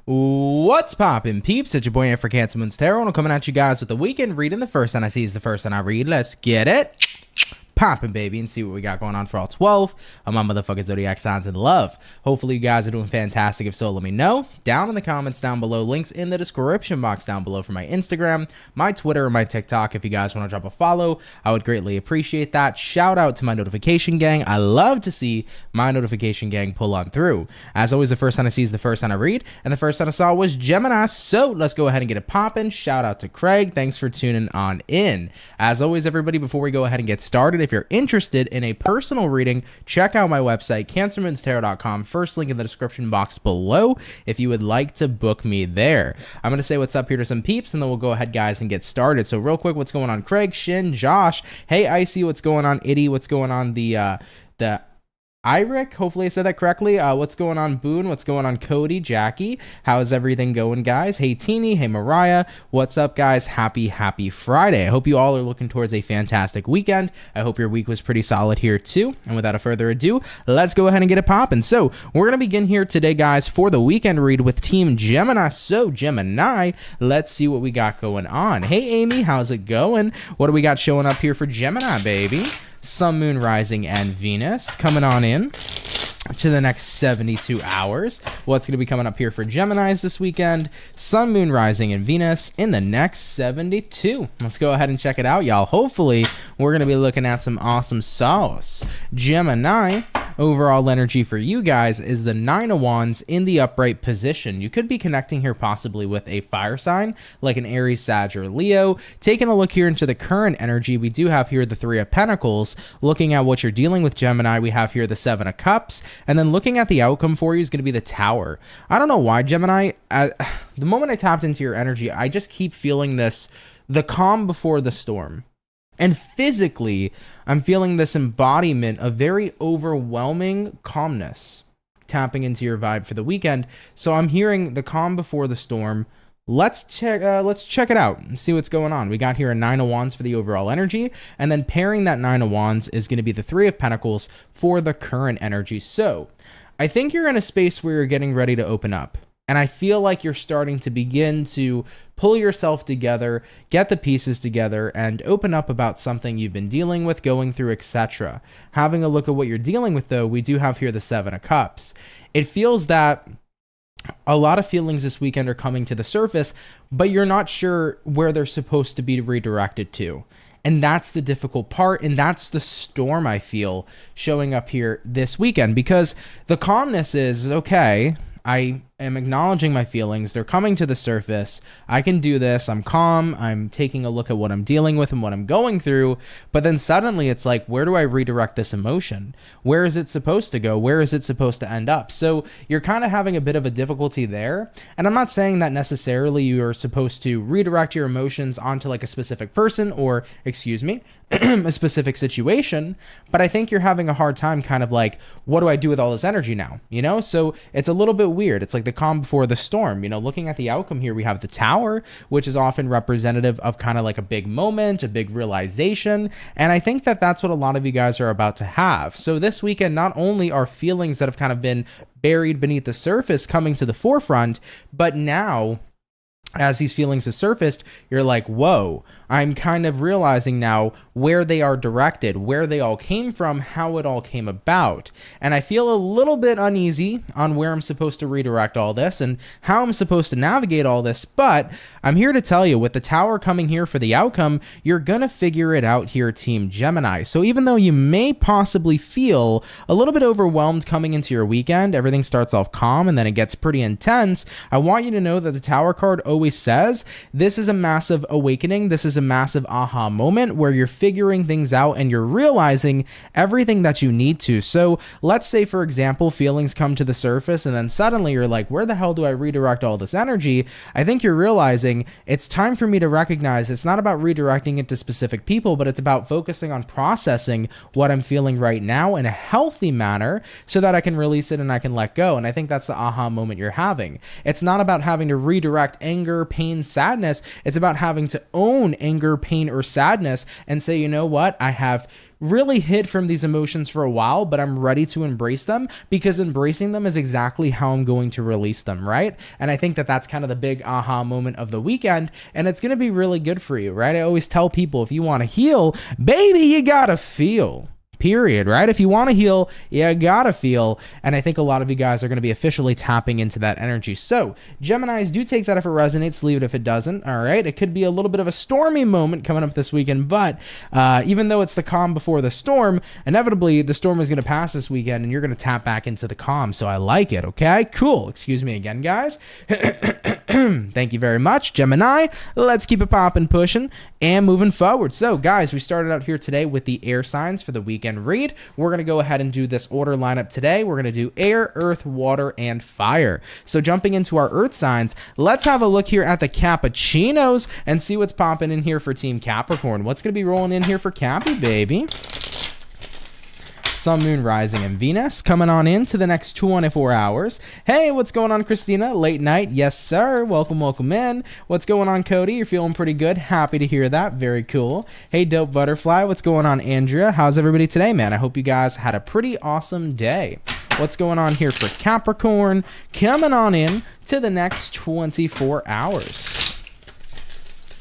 What's poppin', peeps? It's your boy here for CancerMoonsTarot, and I'm coming at you guys with the weekend reading. The first one I see is the first one I read. Let's get it poppin', baby, and see what we got going on for all 12 of my motherfucking zodiac signs in love. Hopefully you guys are doing fantastic. If so, let me know down in the comments down below. Links in the description box down below for my Instagram, my Twitter, and my TikTok. If you guys want to drop a follow, I would greatly appreciate that. Shout out to my notification gang. I love to see my notification gang pull on through. As always, the first one I see is the first one I read, and the first one I saw was Gemini. So let's go ahead and get it poppin'. Shout out to Craig. Thanks for tuning on in. As always, everybody, before we go ahead and get started, if you're interested in a personal reading, check out my website, CancerMoonsTarot.com. First link in the description box below if you would like to book me there. I'm going to say what's up here to some peeps, and then we'll go ahead, guys, and get started. So real quick, what's going on? Craig, Shin, Josh. Hey, Icy, what's going on? Itty, what's going on? The Iric, hopefully I said that correctly. What's going on, Boone? What's going on, Cody, Jackie? How's everything going, guys? Hey, Teeny. Hey, Mariah. What's up, guys? Happy Friday. I hope you all are looking towards a fantastic weekend. I hope your week was pretty solid here, too. And without further ado, let's go ahead and get it popping. So we're going to begin here today, guys, for the weekend read with Team Gemini. So, Gemini, let's see what we got going on. Hey, Amy, how's it going? What do we got showing up here for Gemini, baby? Sun, Moon, Rising, and Venus coming on in to the next 72 hours. What's going to be coming up here for Geminis this weekend? Sun, Moon, Rising, and Venus in the next 72. Let's go ahead and check it out, y'all. Hopefully, we're going to be looking at some awesome sauce. Gemini, overall energy for you guys is the Nine of Wands in the upright position. You could be connecting here possibly with a fire sign like an Aries, Sag, or Leo. Taking a look here into the current energy, we do have here the Three of Pentacles. Looking at what you're dealing with, Gemini, we have here the Seven of Cups. And then looking at the outcome for you is going to be the Tower. I don't know why, Gemini. The moment I tapped into your energy, I just keep feeling this, the calm before the storm. And physically, I'm feeling this embodiment of very overwhelming calmness, tapping into your vibe for the weekend. So I'm hearing the calm before the storm. Let's check it out and see what's going on. We got here a Nine of Wands for the overall energy, and then pairing that Nine of Wands is going to be the Three of Pentacles for the current energy. So I think you're in a space where you're getting ready to open up. And I feel like you're starting to begin to pull yourself together, get the pieces together, and open up about something you've been dealing with, going through, etc. Having a look at what you're dealing with, though, we do have here the Seven of Cups. It feels that a lot of feelings this weekend are coming to the surface, but you're not sure where they're supposed to be redirected to. And that's the difficult part, and that's the storm I feel showing up here this weekend, because the calmness is, okay, I am acknowledging my feelings. They're coming to the surface. I can do this. I'm calm. I'm taking a look at what I'm dealing with and what I'm going through. But then suddenly it's like, where do I redirect this emotion? Where is it supposed to go? Where is it supposed to end up? So you're kind of having a bit of a difficulty there. And I'm not saying that necessarily you are supposed to redirect your emotions onto like a specific person or, excuse me, a specific situation. But I think you're having a hard time kind of like, what do I do with all this energy now? You know, so it's a little bit weird. It's like the calm before the storm. You know, looking at the outcome here, we have the Tower, which is often representative of kind of like a big moment, a big realization. And I think that that's what a lot of you guys are about to have. So this weekend, not only are feelings that have kind of been buried beneath the surface coming to the forefront, but now as these feelings have surfaced, you're like, whoa, I'm kind of realizing now where they are directed, where they all came from, how it all came about. And I feel a little bit uneasy on where I'm supposed to redirect all this and how I'm supposed to navigate all this. But I'm here to tell you, with the Tower coming here for the outcome, you're going to figure it out here, Team Gemini. So even though you may possibly feel a little bit overwhelmed coming into your weekend, everything starts off calm and then it gets pretty intense, I want you to know that the Tower card always says this is a massive awakening. This is a massive aha moment where you're figuring things out and you're realizing everything that you need to. So let's say, for example, feelings come to the surface and then suddenly you're like, where the hell do I redirect all this energy? I think you're realizing it's time for me to recognize it's not about redirecting it to specific people, but it's about focusing on processing what I'm feeling right now in a healthy manner so that I can release it and I can let go. And I think that's the aha moment you're having. It's not about having to redirect anger, pain, sadness. It's about having to own anger, pain, or sadness and say, you know what? I have really hid from these emotions for a while, but I'm ready to embrace them because embracing them is exactly how I'm going to release them, right? And I think that that's kind of the big aha moment of the weekend, and it's going to be really good for you, right? I always tell people, if you want to heal, baby, you gotta feel. Period, right? If you want to heal, you gotta feel. And I think a lot of you guys are going to be officially tapping into that energy. So Geminis, do take that if it resonates, leave it if it doesn't. All right, it could be a little bit of a stormy moment coming up this weekend, but even though it's the calm before the storm, inevitably the storm is going to pass this weekend and you're going to tap back into the calm. So I like it. Okay, cool. Excuse me again, guys. Thank you very much, Gemini. Let's keep it popping, pushing, and moving forward. So guys, we started out here today with the air signs for the weekend read. We're going to go ahead and do this order lineup today. We're going to do air, earth, water, and fire. So jumping into our earth signs, let's have a look here at the cappuccinos and see what's popping in here for Team Capricorn. What's going to be rolling in here for Cappy, baby? Sun, Moon, Rising, and Venus coming on into the next 24 hours. Hey, what's going on, Christina? Late night? Yes, sir. Welcome, welcome in. What's going on, Cody? You're feeling pretty good. Happy to hear that. Very cool. Hey, Dope Butterfly. What's going on, Andrea? How's everybody today, man? I hope you guys had a pretty awesome day. What's going on here for Capricorn? Coming on in to the next 24 hours.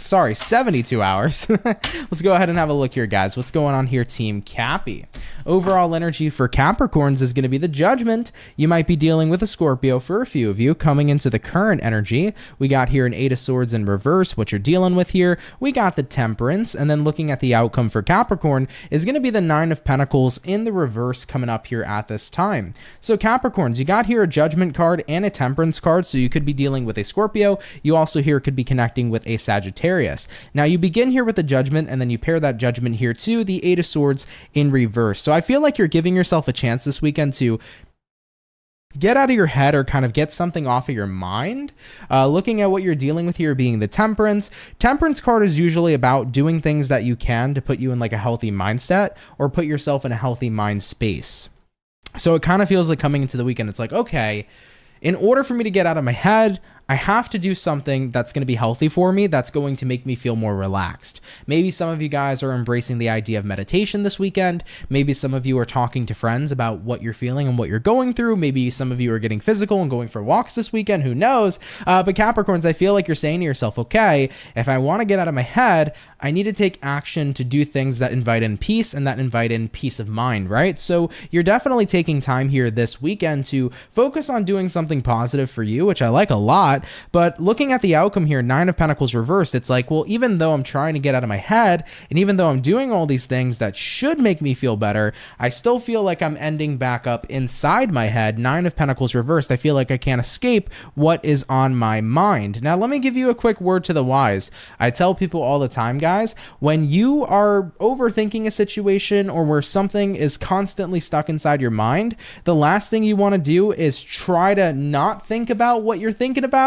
Sorry, 72 hours. Let's go ahead and have a look here, guys. What's going on here, Team Cappy? Overall energy for Capricorns is going to be the Judgment. You might be dealing with a Scorpio for a few of you. Coming into the current energy, we got here an Eight of Swords in reverse, what you're dealing with here. We got the Temperance, and then looking at the outcome for Capricorn is going to be the Nine of Pentacles in the reverse coming up here at this time. So Capricorns, you got here a Judgment card and a Temperance card, so you could be dealing with a Scorpio. You also here could be connecting with a Sagittarius. Now you begin here with the Judgment, and then you pair that Judgment here to the Eight of Swords in reverse. So I feel like you're giving yourself a chance this weekend to get out of your head or kind of get something off of your mind. Looking at what you're dealing with here being the Temperance. Temperance card is usually about doing things that you can to put you in like a healthy mindset or put yourself in a healthy mind space. So it kind of feels like coming into the weekend, it's like, okay, in order for me to get out of my head, I have to do something that's going to be healthy for me, that's going to make me feel more relaxed. Maybe some of you guys are embracing the idea of meditation this weekend. Maybe some of you are talking to friends about what you're feeling and what you're going through. Maybe some of you are getting physical and going for walks this weekend. Who knows? But Capricorns, I feel like you're saying to yourself, okay, if I want to get out of my head, I need to take action to do things that invite in peace and that invite in peace of mind, right? So you're definitely taking time here this weekend to focus on doing something positive for you, which I like a lot. But looking at the outcome here, Nine of Pentacles reversed, it's like, well, even though I'm trying to get out of my head, and even though I'm doing all these things that should make me feel better, I still feel like I'm ending back up inside my head. Nine of Pentacles reversed, I feel like I can't escape what is on my mind. Now, let me give you a quick word to the wise. I tell people all the time, guys, when you are overthinking a situation or where something is constantly stuck inside your mind, the last thing you want to do is try to not think about what you're thinking about.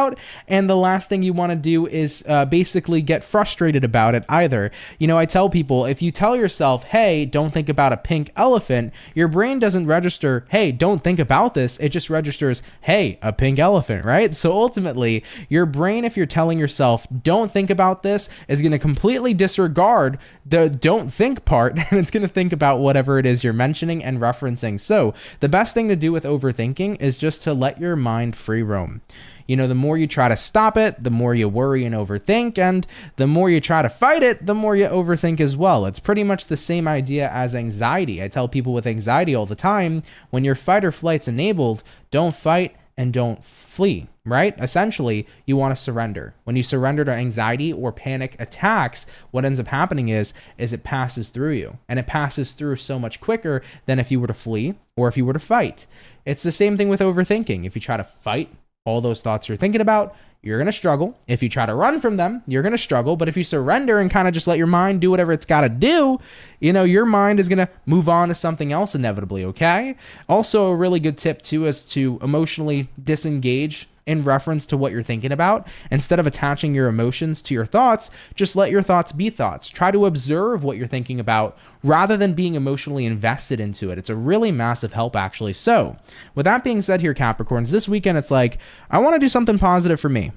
And the last thing you want to do is basically get frustrated about it either. You know, I tell people, if you tell yourself, hey, don't think about a pink elephant, your brain doesn't register, hey, don't think about this. It just registers, hey, a pink elephant, right? So ultimately, your brain, if you're telling yourself, don't think about this, is going to completely disregard the don't think part, and it's going to think about whatever it is you're mentioning and referencing. So the best thing to do with overthinking is just to let your mind free roam. You know, the more you try to stop it, the more you worry and overthink, and the more you try to fight it, the more you overthink as well. It's pretty much the same idea as anxiety. I tell people with anxiety all the time, when your fight or flight's enabled, don't fight and don't flee, right? Essentially, you want to surrender. When you surrender to anxiety or panic attacks, what ends up happening is it passes through you, and it passes through so much quicker than if you were to flee or if you were to fight. It's the same thing with overthinking. If you try to fight all those thoughts you're thinking about, you're going to struggle. If you try to run from them, you're going to struggle. But if you surrender and kind of just let your mind do whatever it's got to do, you know, your mind is going to move on to something else inevitably, okay? Also, a really good tip too is to emotionally disengage in reference to what you're thinking about. Instead of attaching your emotions to your thoughts, just let your thoughts be thoughts. Try to observe what you're thinking about rather than being emotionally invested into it. It's a really massive help, actually. So with that being said here, Capricorns, this weekend, it's like, I want to do something positive for me.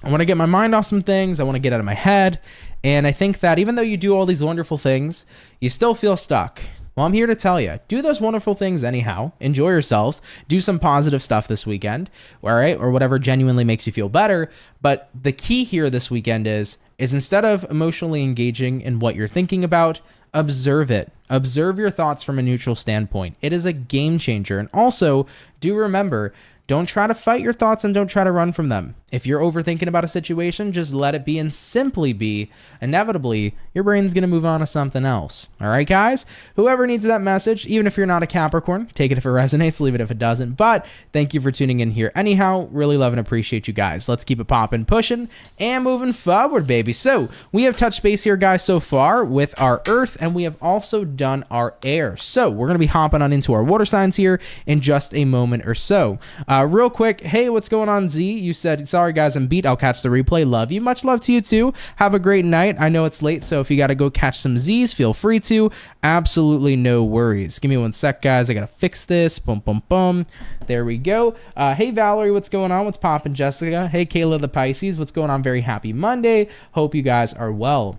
I want to get my mind off some things. I want to get out of my head. And I think that even though you do all these wonderful things, you still feel stuck. Well, I'm here to tell you, do those wonderful things anyhow. Enjoy yourselves. Do some positive stuff this weekend, all right? Or whatever genuinely makes you feel better. But the key here this weekend is instead of emotionally engaging in what you're thinking about, observe it. Observe your thoughts from a neutral standpoint. It is a game changer. And also, do remember, don't try to fight your thoughts and don't try to run from them. If you're overthinking about a situation, just let it be and simply be. Inevitably, your brain's going to move on to something else. All right, guys? Whoever needs that message, even if you're not a Capricorn, take it if it resonates, leave it if it doesn't. But thank you for tuning in here anyhow. Really love and appreciate you guys. Let's keep it popping, pushing, and moving forward, baby. So we have touched base here, guys, so far with our Earth, and we have also done our air. So we're going to be hopping on into our water signs here in just a moment or so. Real quick, hey, what's going on, Z? You said, sorry, guys, I'm beat. I'll catch the replay. Love you. Much love to you, too. Have a great night. I know it's late, so if you got to go catch some Z's, feel free to. Absolutely no worries. Give me one sec, guys. I got to fix this. Boom, boom, boom. There we go. Hey, Valerie, what's going on? What's poppin', Jessica? Hey, Kayla the Pisces. What's going on? Very happy Monday. Hope you guys are well.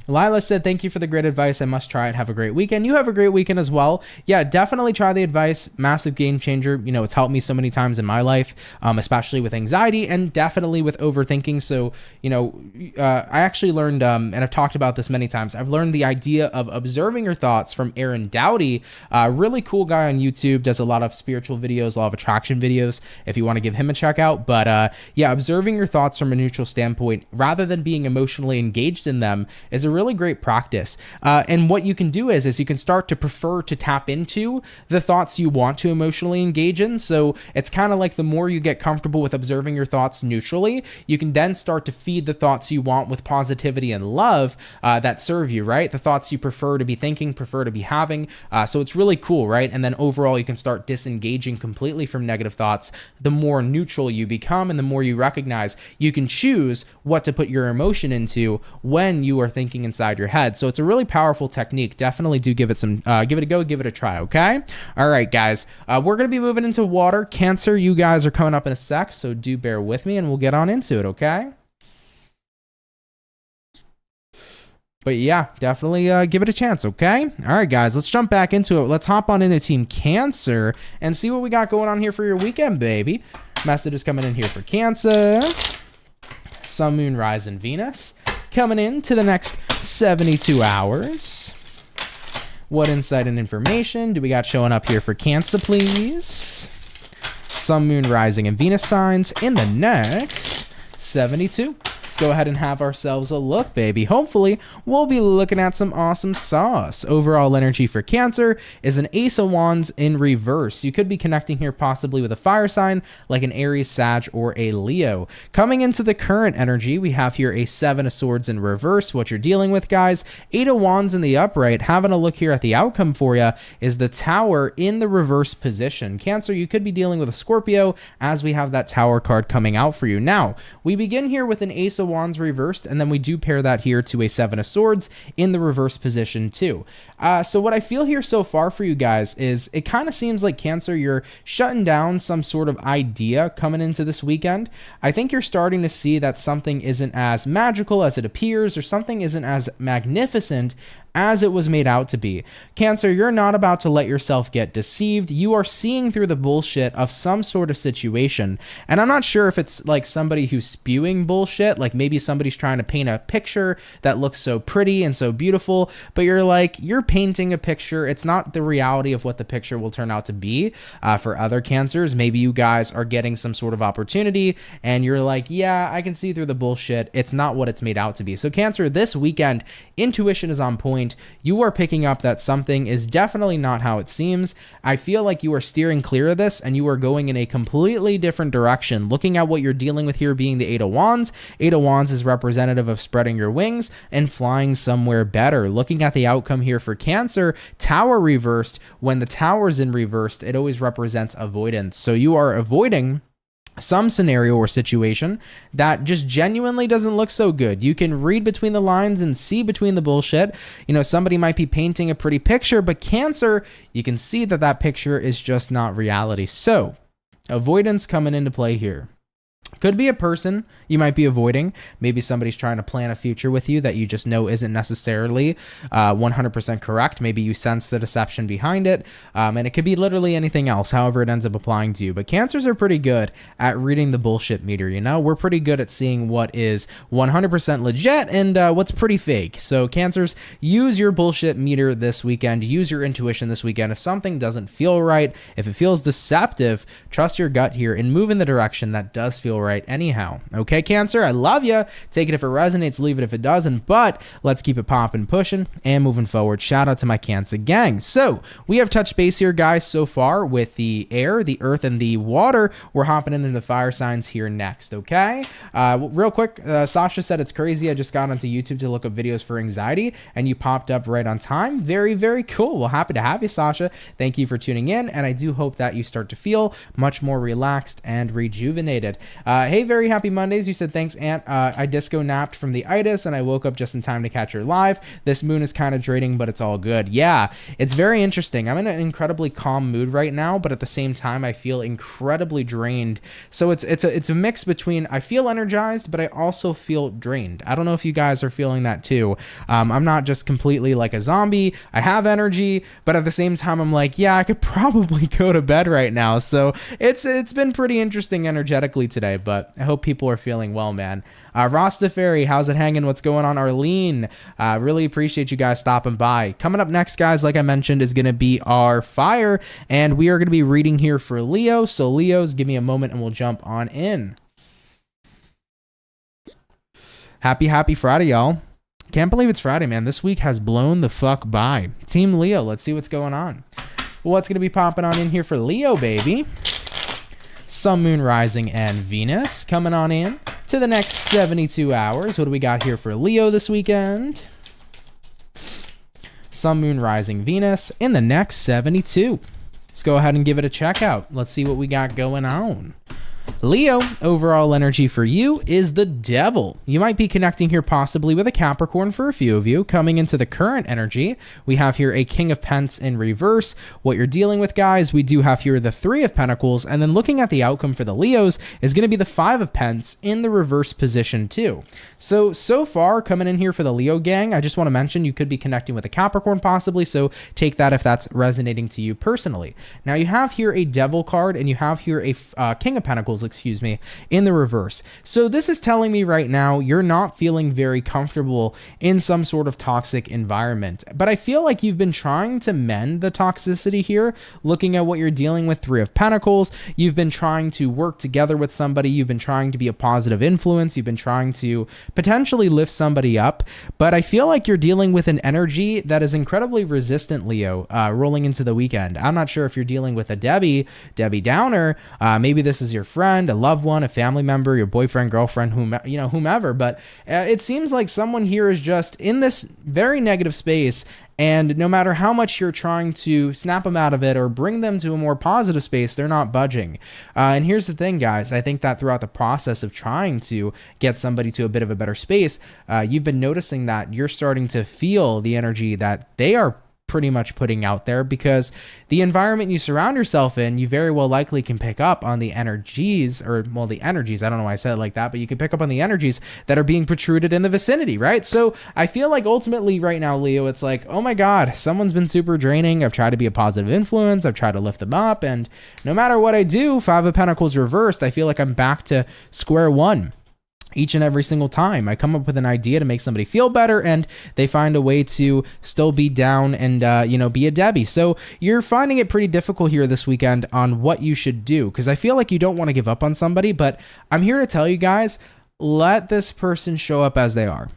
Lila said, thank you for the great advice. I must try it. Have a great weekend. You have a great weekend as well. Yeah, definitely try the advice. Massive game changer. You know, it's helped me so many times in my life, especially with anxiety and definitely with overthinking. So, you know, I actually learned, and I've talked about this many times, I've learned the idea of observing your thoughts from Aaron Dowdy, really cool guy on YouTube, does a lot of spiritual videos, a lot of attraction videos, if you want to give him a check out. But yeah, observing your thoughts from a neutral standpoint, rather than being emotionally engaged in them, is a really great practice. And what you can do is you can start to prefer to tap into the thoughts you want to emotionally engage in. So it's kind of like the more you get comfortable with observing your thoughts neutrally, you can then start to feed the thoughts you want with positivity and love that serve you, right? The thoughts you prefer to be thinking, prefer to be having. So it's really cool, right? And then overall, you can start disengaging completely from negative thoughts. The more neutral you become and the more you recognize, you can choose what to put your emotion into when you are thinking inside your head. So it's a really powerful technique. Definitely do give it some, give it a go, give it a try. Okay. All right, guys, we're going to be moving into water. Cancer, you guys are coming up in a sec, so do bear with me and we'll get on into it. Okay. But yeah, definitely give it a chance, okay? All right, guys, let's jump back into it. Let's hop on into Team Cancer and see what we got going on here for your weekend, baby. Messages coming in here for Cancer. Sun, Moon, Rise, and Venus coming in to the next 72 hours. What insight and information do we got showing up here for Cancer, please? Sun, Moon, Rising, and Venus signs in the next 72. Go ahead and have ourselves a look, baby. Hopefully, we'll be looking at some awesome sauce. Overall energy for Cancer is an Ace of Wands in reverse. You could be connecting here possibly with a fire sign like an Aries, Sag, or a Leo. Coming into the current energy, we have here a Seven of Swords in reverse. What you're dealing with, guys, Eight of Wands in the upright. Having a look here at the outcome for you is the Tower in the reverse position. Cancer, you could be dealing with a Scorpio as we have that Tower card coming out for you. Now, we begin here with an Ace of Wands reversed, and then we do pair that here to a Seven of Swords in the reverse position too. So what I feel here so far for you guys is it kind of seems like Cancer, you're shutting down some sort of idea coming into this weekend. I think you're starting to see that something isn't as magical as it appears, or something isn't as magnificent as it was made out to be. Cancer, you're not about to let yourself get deceived. You are seeing through the bullshit of some sort of situation. And I'm not sure if it's like somebody who's spewing bullshit, like maybe somebody's trying to paint a picture that looks so pretty and so beautiful, but you're painting a picture. It's not the reality of what the picture will turn out to be. For other Cancers, maybe you guys are getting some sort of opportunity and you're like, yeah, I can see through the bullshit. It's not what it's made out to be. So Cancer, this weekend, intuition is on point. You are picking up that something is definitely not how it seems. I feel like you are steering clear of this and you are going in a completely different direction. Looking at what you're dealing with here being the Eight of Wands. Eight of Wands is representative of spreading your wings and flying somewhere better. Looking at the outcome here for Cancer, Tower reversed. When the Tower's in reversed, it always represents avoidance. So you are avoiding some scenario or situation that just genuinely doesn't look so good. You can read between the lines and see between the bullshit. You know, somebody might be painting a pretty picture, but Cancer, you can see that that picture is just not reality. So avoidance coming into play here. Could be a person you might be avoiding. Maybe somebody's trying to plan a future with you that you just know isn't necessarily 100% correct. Maybe you sense the deception behind it. And it could be literally anything else, however it ends up applying to you. But Cancers are pretty good at reading the bullshit meter, you know? We're pretty good at seeing what is 100% legit and what's pretty fake. So Cancers, use your bullshit meter this weekend. Use your intuition this weekend. If something doesn't feel right, if it feels deceptive, trust your gut here and move in the direction that does feel right anyhow. Okay, Cancer, I love you. Take it if it resonates, leave it if it doesn't, but let's keep it popping, pushing, and moving forward. Shout out to my Cancer gang. So we have touched base here, guys, so far with the air, the earth, and the water. We're hopping into the fire signs here next, okay? Real quick, Sasha said it's crazy. I just got onto YouTube to look up videos for anxiety, and you popped up right on time. Very, very cool. Well, happy to have you, Sasha. Thank you for tuning in, and I do hope that you start to feel much more relaxed and rejuvenated. Hey, very happy Mondays. You said, thanks, Aunt. I disco napped from the itis, and I woke up just in time to catch her live. This moon is kind of draining, but it's all good. Yeah, it's very interesting. I'm in an incredibly calm mood right now, but at the same time, I feel incredibly drained. So it's a mix between I feel energized, but I also feel drained. I don't know if you guys are feeling that too. I'm not just completely like a zombie. I have energy, but at the same time, I'm like, yeah, I could probably go to bed right now. So it's been pretty interesting energetically today, but I hope people are feeling well, man. Rastafari, how's it hanging? What's going on? Arlene, really appreciate you guys stopping by. Coming up next, guys, like I mentioned, is going to be our fire, and we are going to be reading here for Leo. So Leos, give me a moment and we'll jump on in. Happy Friday, y'all. Can't believe it's Friday, man. This week has blown the fuck by. Team Leo, let's see what's going on. What's going to be popping on in here for Leo, baby? Sun, Moon, Rising, and Venus coming on in to the next 72 hours. What do we got here for Leo this weekend? Sun, Moon, Rising, Venus in the next 72. Let's go ahead and give it a check out. Let's see what we got going on. Leo, overall energy for you is the Devil. You might be connecting here possibly with a Capricorn for a few of you. Coming into the current energy, we have here a King of Pence in reverse. What you're dealing with, guys, we do have here the Three of Pentacles, and then looking at the outcome for the Leos is going to be the Five of Pence in the reverse position too. So far, coming in here for the Leo gang, I just want to mention you could be connecting with a Capricorn possibly, so take that if that's resonating to you personally. Now, you have here a Devil card, and you have here a King of Pentacles, excuse me, in the reverse. So this is telling me right now you're not feeling very comfortable in some sort of toxic environment. But I feel like you've been trying to mend the toxicity here, looking at what you're dealing with. Three of Pentacles. You've been trying to work together with somebody. You've been trying to be a positive influence. You've been trying to potentially lift somebody up. But I feel like you're dealing with an energy that is incredibly resistant, Leo, rolling into the weekend. I'm not sure if you're dealing with a Debbie Downer. Maybe this is your friend, a loved one, a family member, your boyfriend, girlfriend, whomever. But it seems like someone here is just in this very negative space, and no matter how much you're trying to snap them out of it or bring them to a more positive space, they're not budging. And here's the thing, guys. I think that throughout the process of trying to get somebody to a bit of a better space, you've been noticing that you're starting to feel the energy that they are pretty much putting out there, because the environment you surround yourself in, you very well likely can pick up on the energies, I don't know why I said it like that, but you can pick up on the energies that are being protruded in the vicinity, right? So I feel like ultimately right now, Leo, it's like, oh my God, someone's been super draining. I've tried to be a positive influence. I've tried to lift them up. And no matter what I do, Five of Pentacles reversed, I feel like I'm back to square one. Each and every single time I come up with an idea to make somebody feel better, and they find a way to still be down and, be a Debbie. So you're finding it pretty difficult here this weekend on what you should do, because I feel like you don't want to give up on somebody, but I'm here to tell you guys, let this person show up as they are.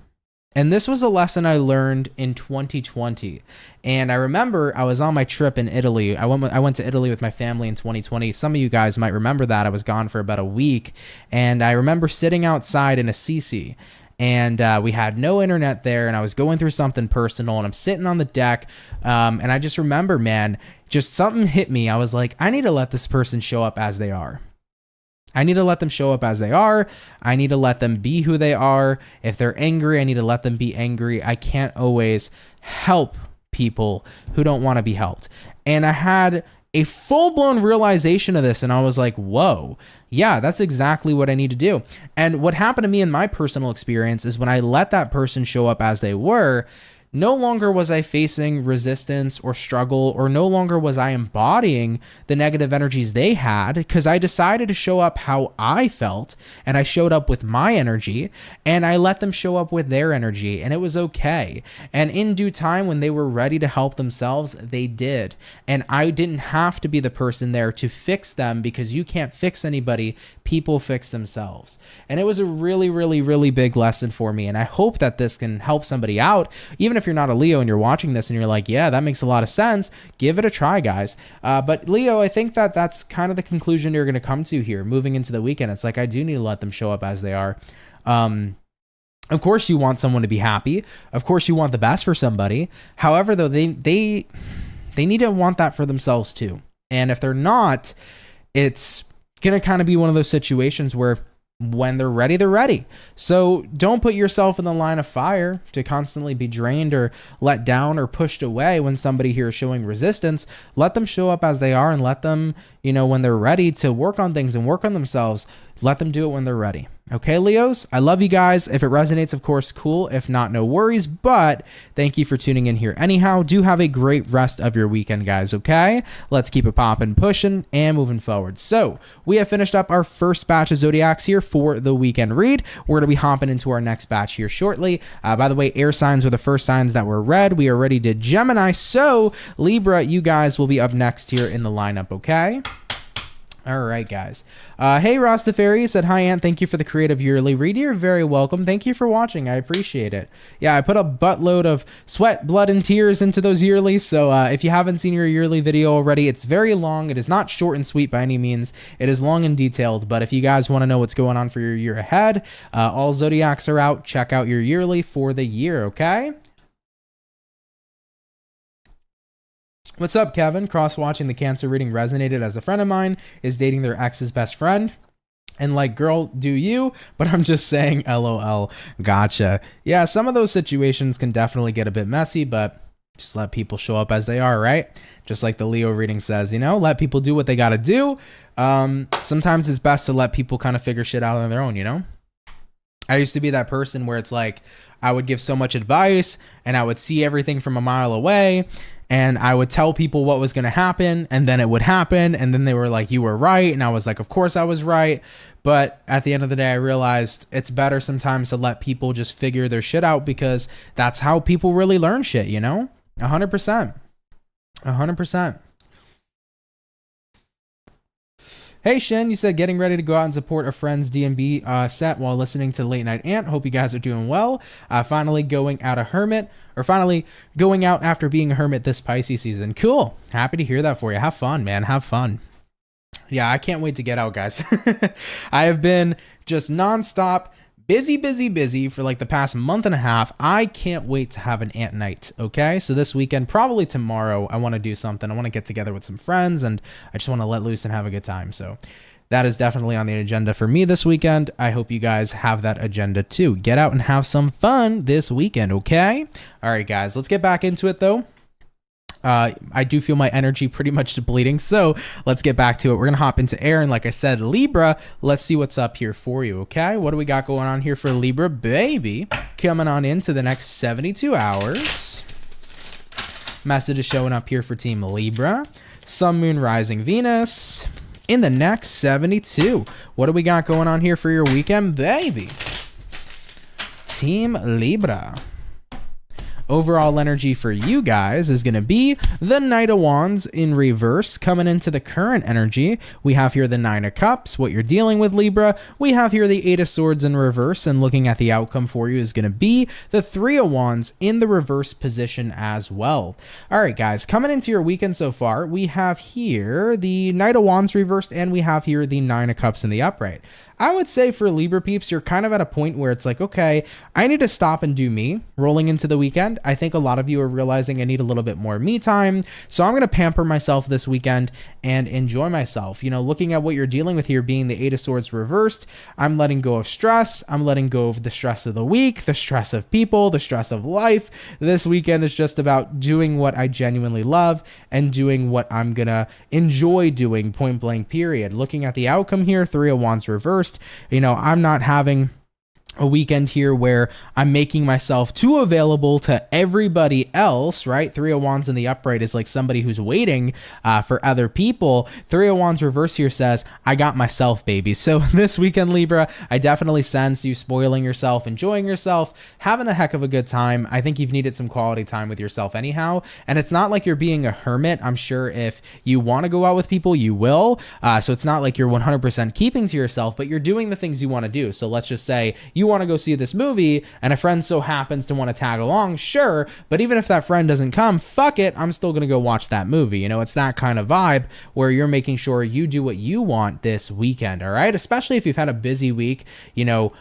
And this was a lesson I learned in 2020. And I remember I was on my trip in Italy. I went to Italy with my family in 2020. Some of you guys might remember that. I was gone for about a week. And I remember sitting outside in Assisi. And we had no internet there. And I was going through something personal. And I'm sitting on the deck. And I just remember, man, just something hit me. I was like, I need to let this person show up as they are. I need to let them show up as they are. I need to let them be who they are. If they're angry, I need to let them be angry. I can't always help people who don't want to be helped. And I had a full-blown realization of this, and I was like, whoa, yeah, that's exactly what I need to do. And what happened to me in my personal experience is when I let that person show up as they were, no longer was I facing resistance or struggle, or no longer was I embodying the negative energies they had, because I decided to show up how I felt, and I showed up with my energy, and I let them show up with their energy, and it was okay. And in due time, when they were ready to help themselves, they did. And I didn't have to be the person there to fix them, because you can't fix anybody. People fix themselves. And it was a really, really, really big lesson for me. And I hope that this can help somebody out. Even if you're not a Leo and you're watching this and you're like, yeah, that makes a lot of sense, give it a try, guys. But Leo, I think that that's kind of the conclusion you're going to come to here moving into the weekend. It's like, I do need to let them show up as they are. Of course you want someone to be happy. Of course you want the best for somebody. However, though, they need to want that for themselves too. And if they're not, it's going to kind of be one of those situations where when they're ready, they're ready. So don't put yourself in the line of fire to constantly be drained or let down or pushed away when somebody here is showing resistance. Let them show up as they are, and let them, when they're ready to work on things and work on themselves, let them do it when they're ready. Okay, Leos, I love you guys. If it resonates, of course, cool. If not, no worries. But thank you for tuning in here. Anyhow, do have a great rest of your weekend, guys, okay? Let's keep it popping, pushing, and moving forward. So we have finished up our first batch of Zodiacs here for the weekend read. We're going to be hopping into our next batch here shortly. By the way, air signs were the first signs that were read. We already did Gemini. So Libra, you guys will be up next here in the lineup, okay? All right, guys. Hey, Rastafari said, hi, Ant. Thank you for the creative yearly read. You're very welcome. Thank you for watching. I appreciate it. Yeah, I put a buttload of sweat, blood, and tears into those yearlies. So if you haven't seen your yearly video already, it's very long. It is not short and sweet by any means. It is long and detailed. But if you guys want to know what's going on for your year ahead, all Zodiacs are out. Check out your yearly for the year, okay? What's up, Kevin? Cross-watching the Cancer reading resonated as a friend of mine is dating their ex's best friend. And like, girl, do you? But I'm just saying, LOL. Gotcha. Yeah, some of those situations can definitely get a bit messy, but just let people show up as they are, right? Just like the Leo reading says, let people do what they got to do. Sometimes it's best to let people kind of figure shit out on their own, I used to be that person where it's like, I would give so much advice and I would see everything from a mile away, and I would tell people what was going to happen, and then it would happen, and then they were like, you were right, and I was like, of course I was right. But at the end of the day, I realized it's better sometimes to let people just figure their shit out, because that's how people really learn shit, 100%. 100%. Hey, Shin, you said getting ready to go out and support a friend's D&B set while listening to Late Night Ant. Hope you guys are doing well. Finally going out after being a hermit this Pisces season. Cool. Happy to hear that for you. Have fun, man. Have fun. Yeah, I can't wait to get out, guys. I have been just nonstop busy for like the past month and a half. I can't wait to have an ant night. Okay, so this weekend, probably tomorrow, I want to do something. I want to get together with some friends, and I just want to let loose and have a good time. So that is definitely on the agenda for me this weekend. I hope you guys have that agenda too. Get out and have some fun this weekend. Okay, all right, guys, let's get back into it though. I do feel my energy pretty much depleting, so let's get back to it. We're gonna hop into air, and like I said, Libra, let's see what's up here for you. Okay, what do we got going on here for Libra, baby? Coming on into the next 72 hours. Message is showing up here for Team Libra. Sun, Moon, Rising, Venus in the next 72. What do we got going on here for your weekend, baby? Team Libra. Overall energy for you guys is going to be the Knight of Wands in reverse. Coming into the current energy, we have here the Nine of Cups, what you're dealing with, Libra. We have here the Eight of Swords in reverse, and looking at the outcome for you is going to be the Three of Wands in the reverse position as well. All right, guys, coming into your weekend so far, we have here the Knight of Wands reversed, and we have here the Nine of Cups in the upright. I would say for Libra peeps, you're kind of at a point where it's like, okay, I need to stop and do me rolling into the weekend. I think a lot of you are realizing I need a little bit more me time. So I'm going to pamper myself this weekend and enjoy myself. You know, looking at what you're dealing with here being the Eight of Swords reversed, I'm letting go of stress. I'm letting go of the stress of the week, the stress of people, the stress of life. This weekend is just about doing what I genuinely love and doing what I'm going to enjoy doing, point blank period. Looking at the outcome here, Three of Wands reversed. You know, I'm not having a weekend here where I'm making myself too available to everybody else, right? Three of Wands in the upright is like somebody who's waiting for other people. Three of Wands reverse here says, I got myself, baby. So this weekend, Libra, I definitely sense you spoiling yourself, enjoying yourself, having a heck of a good time. I think you've needed some quality time with yourself anyhow. And it's not like you're being a hermit. I'm sure if you want to go out with people, you will. So it's not like you're 100% keeping to yourself, but you're doing the things you want to do. So let's just say you want to go see this movie and a friend so happens to want to tag along, sure, but even if that friend doesn't come, fuck it, I'm still going to go watch that movie. You know, it's that kind of vibe where you're making sure you do what you want this weekend, all right? Especially if you've had a busy week, you know,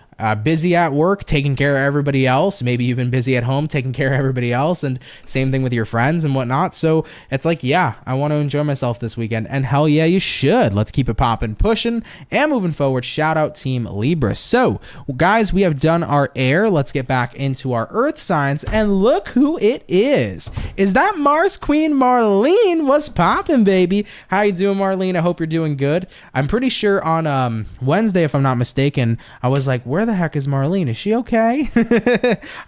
busy at work, taking care of everybody else. Maybe you've been busy at home, taking care of everybody else, and same thing with your friends and whatnot. So it's like, yeah, I want to enjoy myself this weekend, and hell yeah, you should. Let's keep it popping, pushing, and moving forward. Shout out Team Libra. So, guys, we have done our air. Let's get back into our earth signs, and look who it is. Is that Mars Queen Marlene? What's popping, baby? How you doing, Marlene? I hope you're doing good. I'm pretty sure on Wednesday, if I'm not mistaken, I was like, where the heck is Marlene? Is she okay?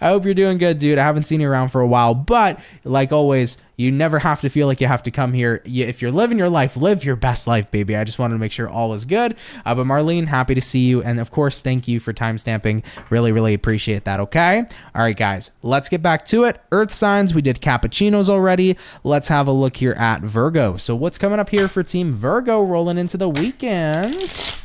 I hope you're doing good, dude. I haven't seen you around for a while, but like always, you never have to feel like you have to come here. If you're living your life, live your best life, baby. I just wanted to make sure all was good. But Marlene, happy to see you. And of course, thank you for timestamping. Really, really appreciate that, okay? All right, guys, let's get back to it. Earth signs, we did cappuccinos already. Let's have a look here at Virgo. So what's coming up here for Team Virgo rolling into the weekend?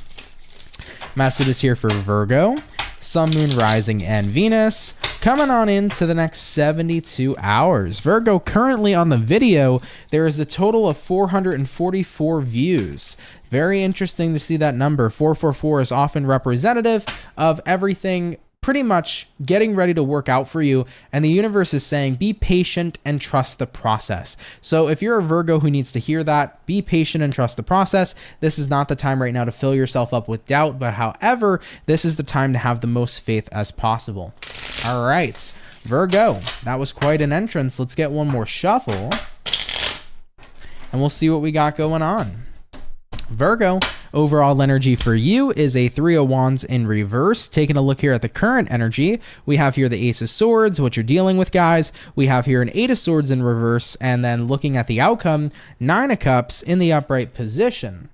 Messages here for Virgo, Sun, Moon, Rising, and Venus. Coming on into the next 72 hours. Virgo, currently on the video, there is a total of 444 views. Very interesting to see that number. 444 is often representative of everything pretty much getting ready to work out for you, and the universe is saying be patient and trust the process. So if you're a Virgo who needs to hear that, be patient and trust the process. This is not the time right now to fill yourself up with doubt, but however, this is the time to have the most faith as possible. All right, Virgo, that was quite an entrance. Let's get one more shuffle and we'll see what we got going on. Virgo, overall energy for you is a Three of Wands in reverse. Taking a look here at the current energy, we have here the Ace of Swords, what you're dealing with, guys. We have here an Eight of Swords in reverse, and then looking at the outcome, Nine of Cups in the upright position.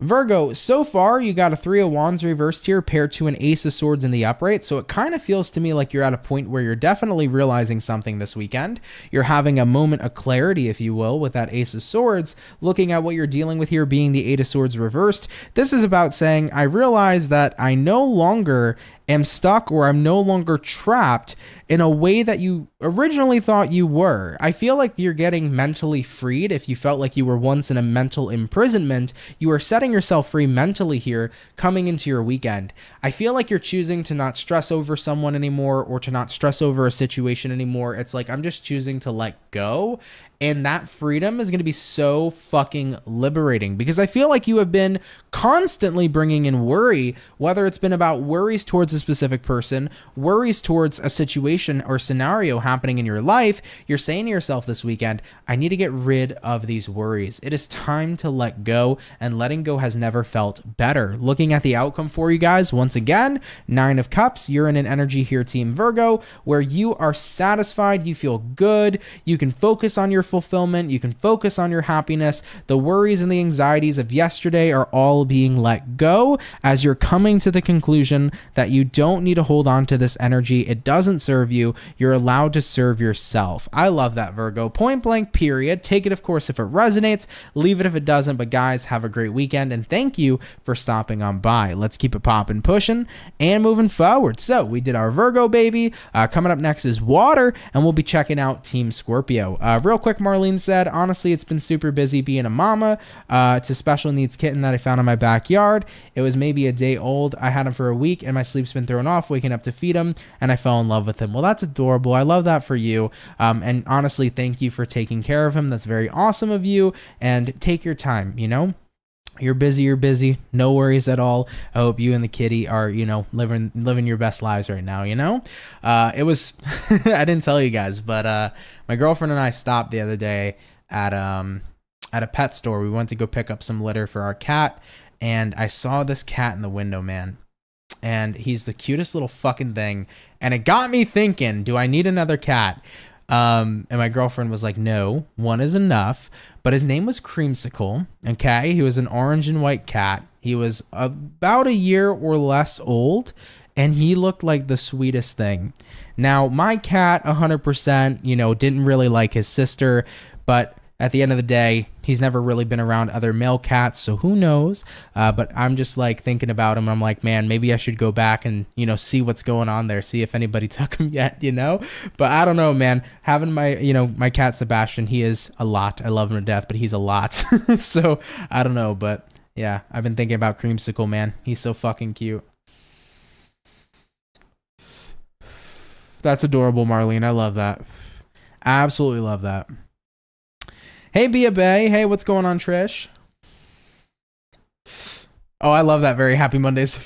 Virgo, so far you got a Three of Wands reversed here paired to an Ace of Swords in the upright, so it kind of feels to me like you're at a point where you're definitely realizing something this weekend. You're having a moment of clarity, if you will, with that Ace of Swords. Looking at what you're dealing with here being the Eight of Swords reversed, this is about saying, I realize that I no longer am stuck or I'm no longer trapped in a way that you originally thought you were. I feel like you're getting mentally freed. If you felt like you were once in a mental imprisonment, you are setting yourself free mentally here coming into your weekend. I feel like you're choosing to not stress over someone anymore or to not stress over a situation anymore. It's like, I'm just choosing to let go. And that freedom is going to be so fucking liberating because I feel like you have been constantly bringing in worry, whether it's been about worries towards a specific person, worries towards a situation or scenario happening in your life. You're saying to yourself this weekend, I need to get rid of these worries. It is time to let go, and letting go has never felt better. Looking at the outcome for you guys, once again, Nine of Cups, you're in an energy here, Team Virgo, where you are satisfied, you feel good, you can focus on your fulfillment, you can focus on your happiness. The worries and the anxieties of yesterday are all being let go as you're coming to the conclusion that you don't need to hold on to this energy. It doesn't serve you. You're allowed to serve yourself. I love that, Virgo. Point blank, period. Take it, of course, if it resonates. Leave it if it doesn't. But guys, have a great weekend, and thank you for stopping on by. Let's keep it popping, pushing, and moving forward. So we did our Virgo, baby. Coming up next is water, and we'll be checking out Team Scorpio. Real quick, Marlene said, honestly, it's been super busy being a mama. It's a special needs kitten that I found in my backyard. It was maybe a day old. I had him for a week, and my sleep's been thrown off, waking up to feed him, and I fell in love with him. Well, that's adorable. I love that for you. And honestly, thank you for taking care of him. That's very awesome of you. And take your time, you know? You're busy. No worries at all. I hope you and the kitty are, you know, living your best lives right now, you know? It was, I didn't tell you guys, but my girlfriend and I stopped the other day at a pet store. We went to go pick up some litter for our cat, and I saw this cat in the window, man. And he's the cutest little fucking thing. And it got me thinking, do I need another cat? And my girlfriend was like, no, one is enough. But his name was Creamsicle. Okay. He was an orange and white cat. He was about a year or less old, and he looked like the sweetest thing. Now, my cat, 100%, you know, didn't really like his sister, but at the end of the day, he's never really been around other male cats, so who knows? But I'm just like thinking about him. I'm like, man, maybe I should go back and, you know, see what's going on there, see if anybody took him yet, you know? But I don't know, man. Having my cat Sebastian, he is a lot. I love him to death, but he's a lot. So I don't know, but yeah, I've been thinking about Creamsicle, man. He's so fucking cute. That's adorable, Marlene. I love that. Absolutely love that. Hey, Bia Bay. Hey, what's going on, Trish? Oh, I love that. Very happy Mondays.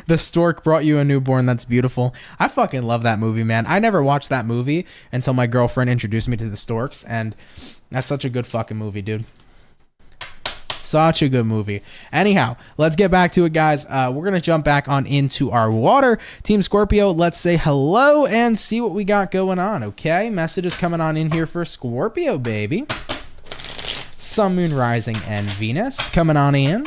The stork brought you a newborn. That's beautiful. I fucking love that movie, man. I never watched that movie until my girlfriend introduced me to the storks, and that's such a good fucking movie, dude. Such a good movie. Anyhow, let's get back to it, guys. We're going to jump back on into our water. Team Scorpio, let's say hello and see what we got going on, okay? Messages coming on in here for Scorpio, baby. Sun, Moon, Rising, and Venus coming on in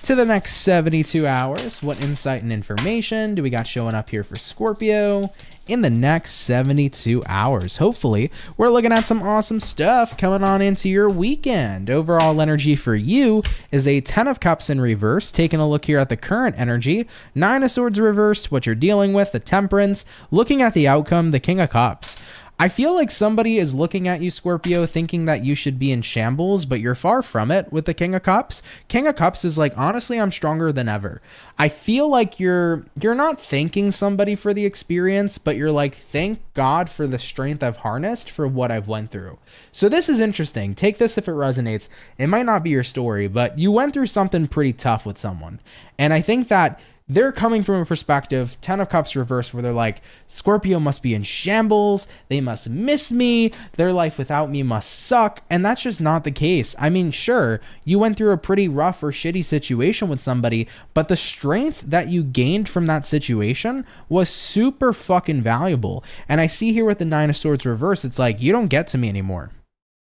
to the next 72 hours. What insight and information do we got showing up here for Scorpio in the next 72 hours? Hopefully, we're looking at some awesome stuff coming on into your weekend. Overall energy for you is a 10 of Cups in reverse. Taking a look here at the current energy, 9 of Swords reversed, what you're dealing with, the Temperance. Looking at the outcome, the King of Cups. I feel like somebody is looking at you, Scorpio, thinking that you should be in shambles, but you're far from it with the King of Cups. King of Cups is like, honestly, I'm stronger than ever. I feel like you're not thanking somebody for the experience, but you're like, thank God for the strength I've harnessed for what I've went through. So this is interesting. Take this if it resonates. It might not be your story, but you went through something pretty tough with someone. And I think that they're coming from a perspective, 10 of Cups reversed, where they're like, Scorpio must be in shambles. They must miss me. Their life without me must suck. And that's just not the case. I mean, sure, you went through a pretty rough or shitty situation with somebody, but the strength that you gained from that situation was super fucking valuable. And I see here with the 9 of Swords reversed, it's like, you don't get to me anymore.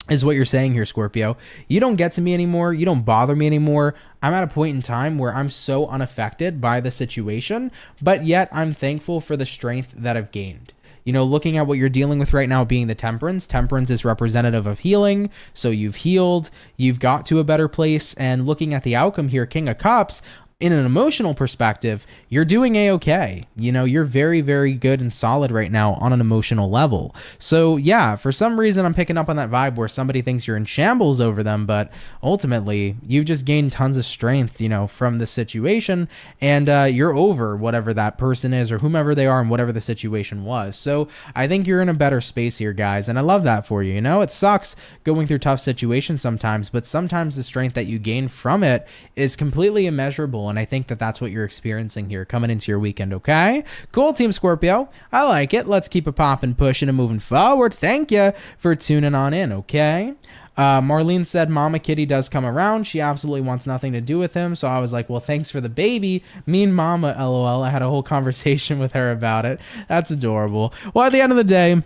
Is what you're saying here, Scorpio. You don't get to me anymore. You don't bother me anymore. I'm at a point in time where I'm so unaffected by the situation, but yet I'm thankful for the strength that I've gained. You know, looking at what you're dealing with right now being the Temperance. Temperance is representative of healing. So you've healed, you've got to a better place. And looking at the outcome here, King of Cups, in an emotional perspective, you're doing a-okay. You know, you're very, very good and solid right now on an emotional level. So yeah, for some reason I'm picking up on that vibe where somebody thinks you're in shambles over them, but ultimately you've just gained tons of strength, you know, from the situation, and you're over whatever that person is or whomever they are and whatever the situation was. So I think you're in a better space here, guys, and I love that for you. You know, it sucks going through tough situations sometimes, but sometimes the strength that you gain from it is completely immeasurable. And I think that that's what you're experiencing here coming into your weekend, okay? Cool, Team Scorpio. I like it. Let's keep it popping, pushing, and moving forward. Thank you for tuning on in, okay? Marlene said Mama Kitty does come around. She absolutely wants nothing to do with him. So I was like, well, thanks for the baby. Mean Mama, LOL. I had a whole conversation with her about it. That's adorable. Well, at the end of the day,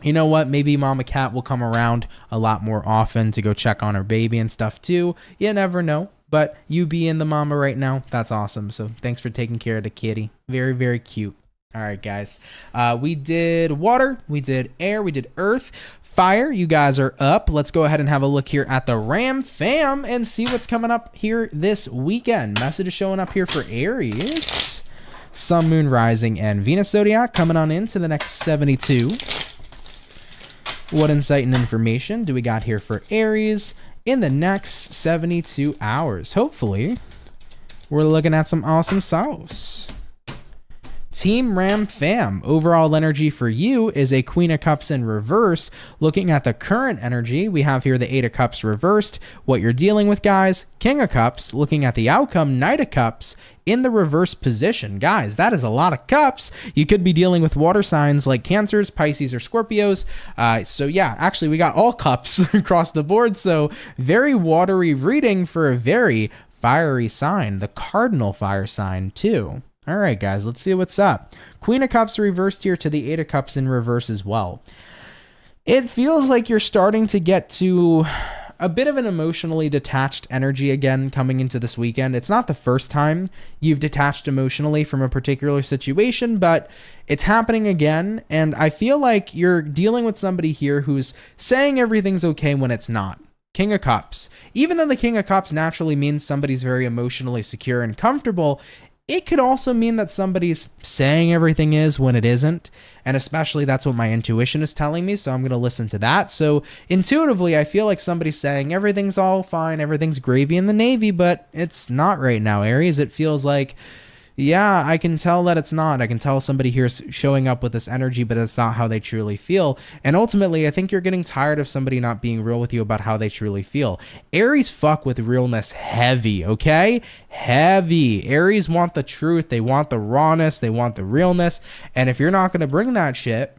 you know what? Maybe Mama Cat will come around a lot more often to go check on her baby and stuff too. You never know. But you being the mama right now, that's awesome. So thanks for taking care of the kitty. Very, very cute. All right, guys. We did water, we did air, we did earth, fire. You guys are up. Let's go ahead and have a look here at the Ram fam and see what's coming up here this weekend. Message is showing up here for Aries. Sun, Moon, Rising, and Venus Zodiac coming on into the next 72. What insight and information do we got here for Aries in the next 72 hours? Hopefully, we're looking at some awesome sauce. Team Ram fam, overall energy for you is a Queen of Cups in reverse. Looking at the current energy, we have here the Eight of Cups reversed. What you're dealing with, guys, King of Cups. Looking at the outcome, Knight of Cups in the reverse position. Guys, that is a lot of cups. You could be dealing with water signs like Cancers, Pisces, or Scorpios. So yeah, actually we got all cups across the board. So very watery reading for a very fiery sign, the cardinal fire sign too. All right, guys, let's see what's up. Queen of Cups reversed here to the Eight of Cups in reverse as well. It feels like you're starting to get to a bit of an emotionally detached energy again coming into this weekend. It's not the first time you've detached emotionally from a particular situation, but it's happening again. And I feel like you're dealing with somebody here who's saying everything's okay when it's not. King of Cups. Even though the King of Cups naturally means somebody's very emotionally secure and comfortable, it could also mean that somebody's saying everything is when it isn't. And especially that's what my intuition is telling me. So I'm going to listen to that. So intuitively, I feel like somebody's saying everything's all fine. Everything's gravy in the Navy, but it's not right now, Aries. It feels like, yeah, I can tell that it's not. I can tell somebody here is showing up with this energy, but that's not how they truly feel. And ultimately, I think you're getting tired of somebody not being real with you about how they truly feel. Aries fuck with realness heavy, okay? Heavy. Aries want the truth. They want the rawness. They want the realness. And if you're not going to bring that shit,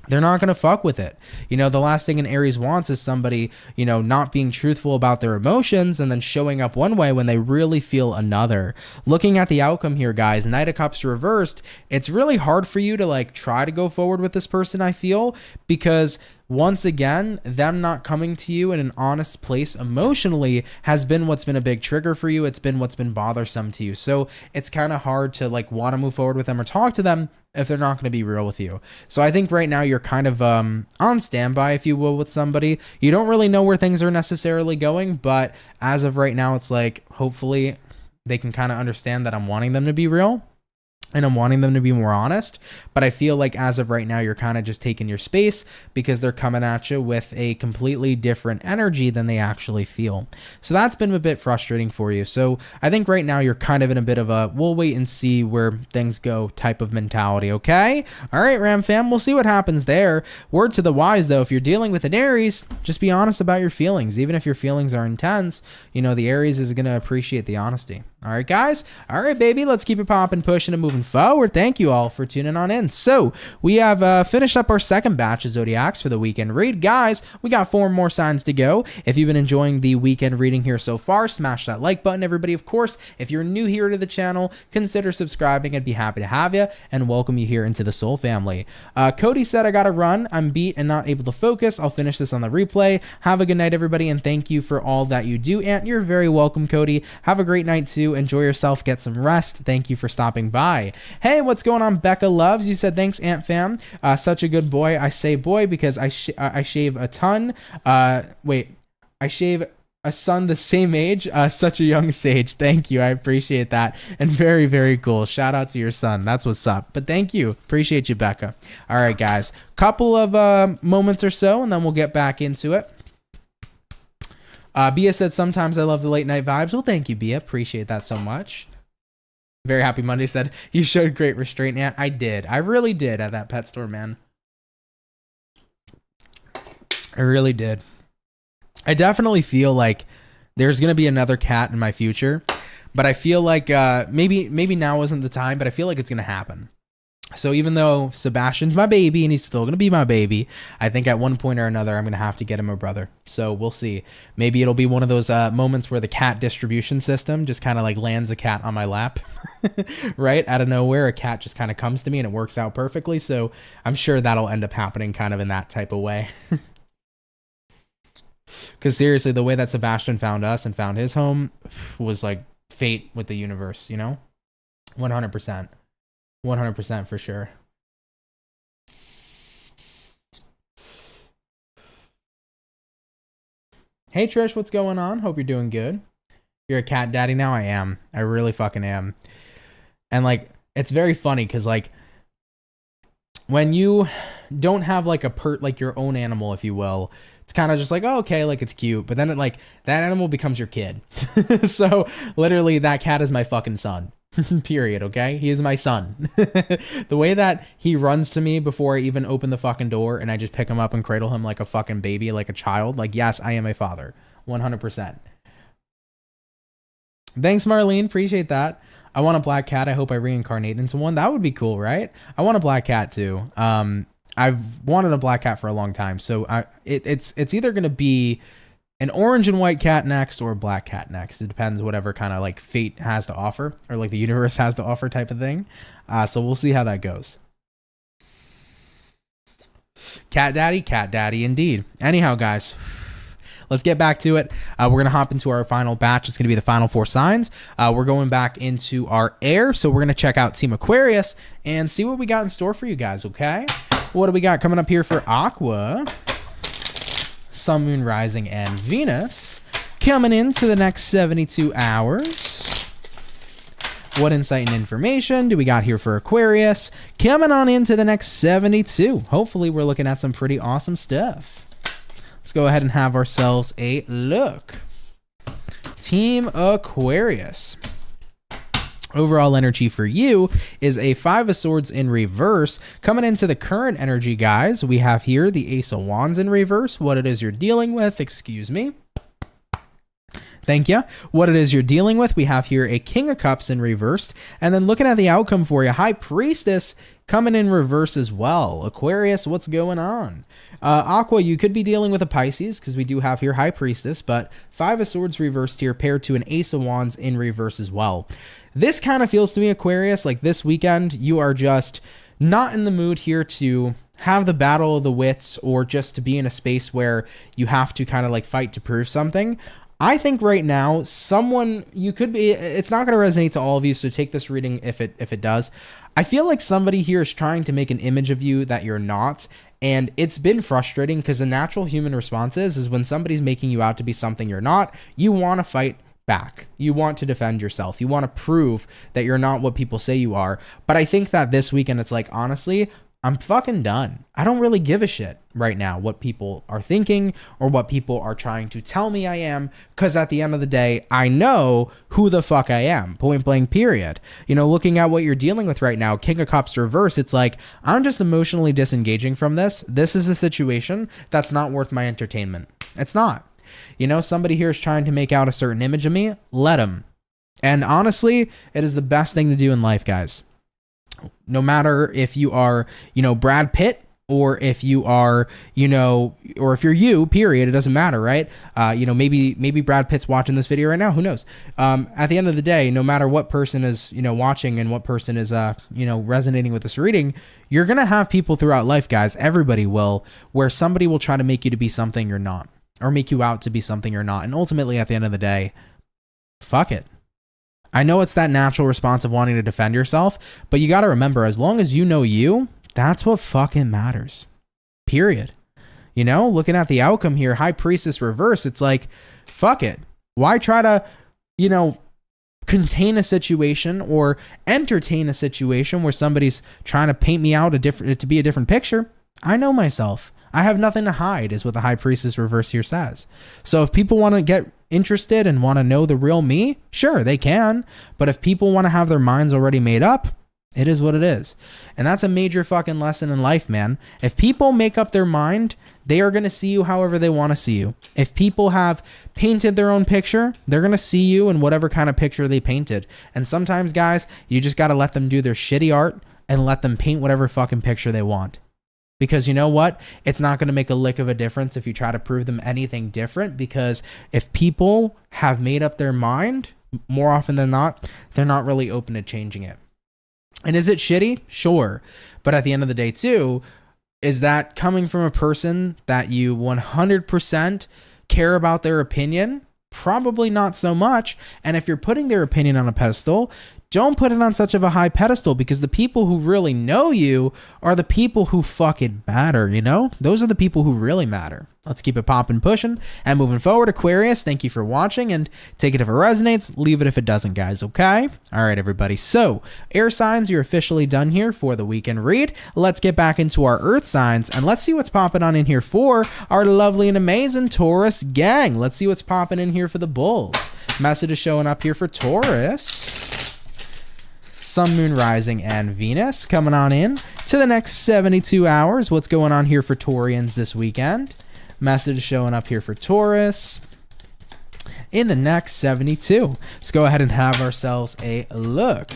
they're not going to fuck with it. You know, the last thing an Aries wants is somebody, you know, not being truthful about their emotions and then showing up one way when they really feel another. Looking at the outcome here, guys, Knight of Cups reversed, it's really hard for you to like try to go forward with this person, I feel, because once again, them not coming to you in an honest place emotionally has been what's been a big trigger for you. It's been what's been bothersome to you. So it's kind of hard to like want to move forward with them or talk to them if they're not going to be real with you. So I think right now you're kind of on standby, if you will, with somebody. You don't really know where things are necessarily going, but as of right now, it's like hopefully they can kind of understand that I'm wanting them to be real. And I'm wanting them to be more honest, but I feel like as of right now, you're kind of just taking your space because they're coming at you with a completely different energy than they actually feel. So that's been a bit frustrating for you. So I think right now you're kind of in a bit of a, we'll wait and see where things go type of mentality. Okay. All right, Ram fam, we'll see what happens there. Word to the wise though, if you're dealing with an Aries, just be honest about your feelings. Even if your feelings are intense, you know, the Aries is going to appreciate the honesty. All right, guys. All right, baby. Let's keep it popping, pushing, and moving forward. Thank you all for tuning on in. So we have finished up our second batch of Zodiacs for the weekend read. Guys, we got 4 more signs to go. If you've been enjoying the weekend reading here so far, smash that like button, everybody. Of course, if you're new here to the channel, consider subscribing. I'd be happy to have you and welcome you here into the Soul family. Cody said, I got to run. I'm beat and not able to focus. I'll finish this on the replay. Have a good night, everybody, and thank you for all that you do. And you're very welcome, Cody. Have a great night, too. Enjoy yourself, get some rest. Thank you for stopping by. Hey, what's going on? Becca Loves, you said thanks, Ant Fam. Such a good boy. I say boy because I shave a ton. I shave a son the same age. Such a young sage. Thank you. I appreciate that. And very, very cool. Shout out to your son. That's what's up. But thank you. Appreciate you, Becca. All right, guys. Couple of moments or so, and then we'll get back into it. Bia said, sometimes I love the late night vibes. Well, thank you, Bia. Appreciate that so much. Very Happy Monday said, you showed great restraint, Aunt. I did. I really did at that pet store, man. I really did. I definitely feel like there's going to be another cat in my future, but I feel like maybe now isn't the time, but I feel like it's going to happen. So even though Sebastian's my baby and he's still going to be my baby, I think at one point or another, I'm going to have to get him a brother. So we'll see. Maybe it'll be one of those moments where the cat distribution system just kind of like lands a cat on my lap, right? Out of nowhere, a cat just kind of comes to me and it works out perfectly. So I'm sure that'll end up happening kind of in that type of way. Because seriously, the way that Sebastian found us and found his home was like fate with the universe, you know? 100%. 100% for sure. Hey Trish, what's going on? Hope you're doing good. You're a cat daddy now? I am. I really fucking am. And like, it's very funny because like, when you don't have like like your own animal, if you will, it's kind of just like, oh, okay, like it's cute. But then it like, that animal becomes your kid. So literally that cat is my fucking son. Period. Okay. He is my son. The way that he runs to me before I even open the fucking door and I just pick him up and cradle him like a fucking baby, like a child. Like, yes, I am a father. 100%. Thanks, Marlene. Appreciate that. I want a black cat. I hope I reincarnate into one. That would be cool, right? I want a black cat too. I've wanted a black cat for a long time. So it's either going to be an orange and white cat next or a black cat next. It depends whatever kind of like fate has to offer or like the universe has to offer type of thing. So we'll see how that goes. Cat daddy indeed. Anyhow, guys, let's get back to it. We're going to hop into our final batch. It's going to be the final 4 signs. We're going back into our air. So we're going to check out Team Aquarius and see what we got in store for you guys, okay? What do we got coming up here for Aqua? Sun, Moon, Rising, and Venus coming into the next 72 hours. What insight and information do we got here for Aquarius coming on into the next 72? Hopefully we're looking at some pretty awesome stuff. Let's go ahead and have ourselves a look. Team Aquarius. Overall energy for you is a 5 of Swords in reverse. Coming into the current energy, guys, we have here the Ace of Wands in reverse. What it is you're dealing with, excuse me. Thank you. What it is you're dealing with, we have here a King of Cups in reverse. And then looking at the outcome for you, High Priestess coming in reverse as well. Aquarius, what's going on? Aqua, you could be dealing with a Pisces because we do have here High Priestess, but 5 of Swords reversed here paired to an Ace of Wands in reverse as well. This kind of feels to me, Aquarius, like this weekend, you are just not in the mood here to have the battle of the wits or just to be in a space where you have to kind of like fight to prove something. I think right now, you could be, it's not going to resonate to all of you, so take this reading if it does. I feel like somebody here is trying to make an image of you that you're not, and it's been frustrating because the natural human response is when somebody's making you out to be something you're not, you want to fight back. You want to defend yourself. You want to prove that you're not what people say you are. But I think that this weekend, it's like, honestly, I'm fucking done. I don't really give a shit right now what people are thinking or what people are trying to tell me I am, because at the end of the day, I know who the fuck I am, point blank period. You know, looking at what you're dealing with right now, King of Cups reverse, it's like, I'm just emotionally disengaging from this. This is a situation that's not worth my entertainment. It's not. You know, somebody here is trying to make out a certain image of me. Let them. And honestly, it is the best thing to do in life, guys. No matter if you are, you know, Brad Pitt, or if you are, you know, or if you're you, period, it doesn't matter, right? You know, maybe Brad Pitt's watching this video right now, who knows? At the end of the day, no matter what person is, you know, watching and what person is, you know, resonating with this reading, you're going to have people throughout life, guys, everybody will, where somebody will try to make you to be something you're not, or make you out to be something you're not. And ultimately, at the end of the day, fuck it. I know it's that natural response of wanting to defend yourself, but you got to remember, as long as you know you, that's what fucking matters. Period. You know, looking at the outcome here, High Priestess reverse, it's like, fuck it. Why try to, you know, contain a situation or entertain a situation where somebody's trying to paint me out to be a different picture? I know myself. I have nothing to hide, is what the High Priestess reverse here says. So if people want to get interested and want to know the real me, sure, they can. But if people want to have their minds already made up, it is what it is. And that's a major fucking lesson in life, man. If people make up their mind, they are going to see you however they want to see you. If people have painted their own picture, they're going to see you in whatever kind of picture they painted. And sometimes, guys, you just got to let them do their shitty art and let them paint whatever fucking picture they want. Because you know what? It's not going to make a lick of a difference if you try to prove them anything different, because if people have made up their mind, more often than not, they're not really open to changing it. And is it shitty? Sure. But at the end of the day, too, is that coming from a person that you 100% care about their opinion? Probably not so much. And if you're putting their opinion on a pedestal, don't put it on such of a high pedestal, because the people who really know you are the people who fucking matter, you know? Those are the people who really matter. Let's keep it popping, pushing, and moving forward. Aquarius, thank you for watching, and take it if it resonates, leave it if it doesn't, guys, okay? All right, everybody. So, air signs, you're officially done here for the weekend read. Let's get back into our earth signs, and let's see what's popping on in here for our lovely and amazing Taurus gang. Let's see what's popping in here for the bulls. Message is showing up here for Taurus. Sun, Moon, Rising, and Venus coming on in to the next 72 hours. What's going on here for Taurians this weekend? Message showing up here for Taurus in the next 72. Let's go ahead and have ourselves a look.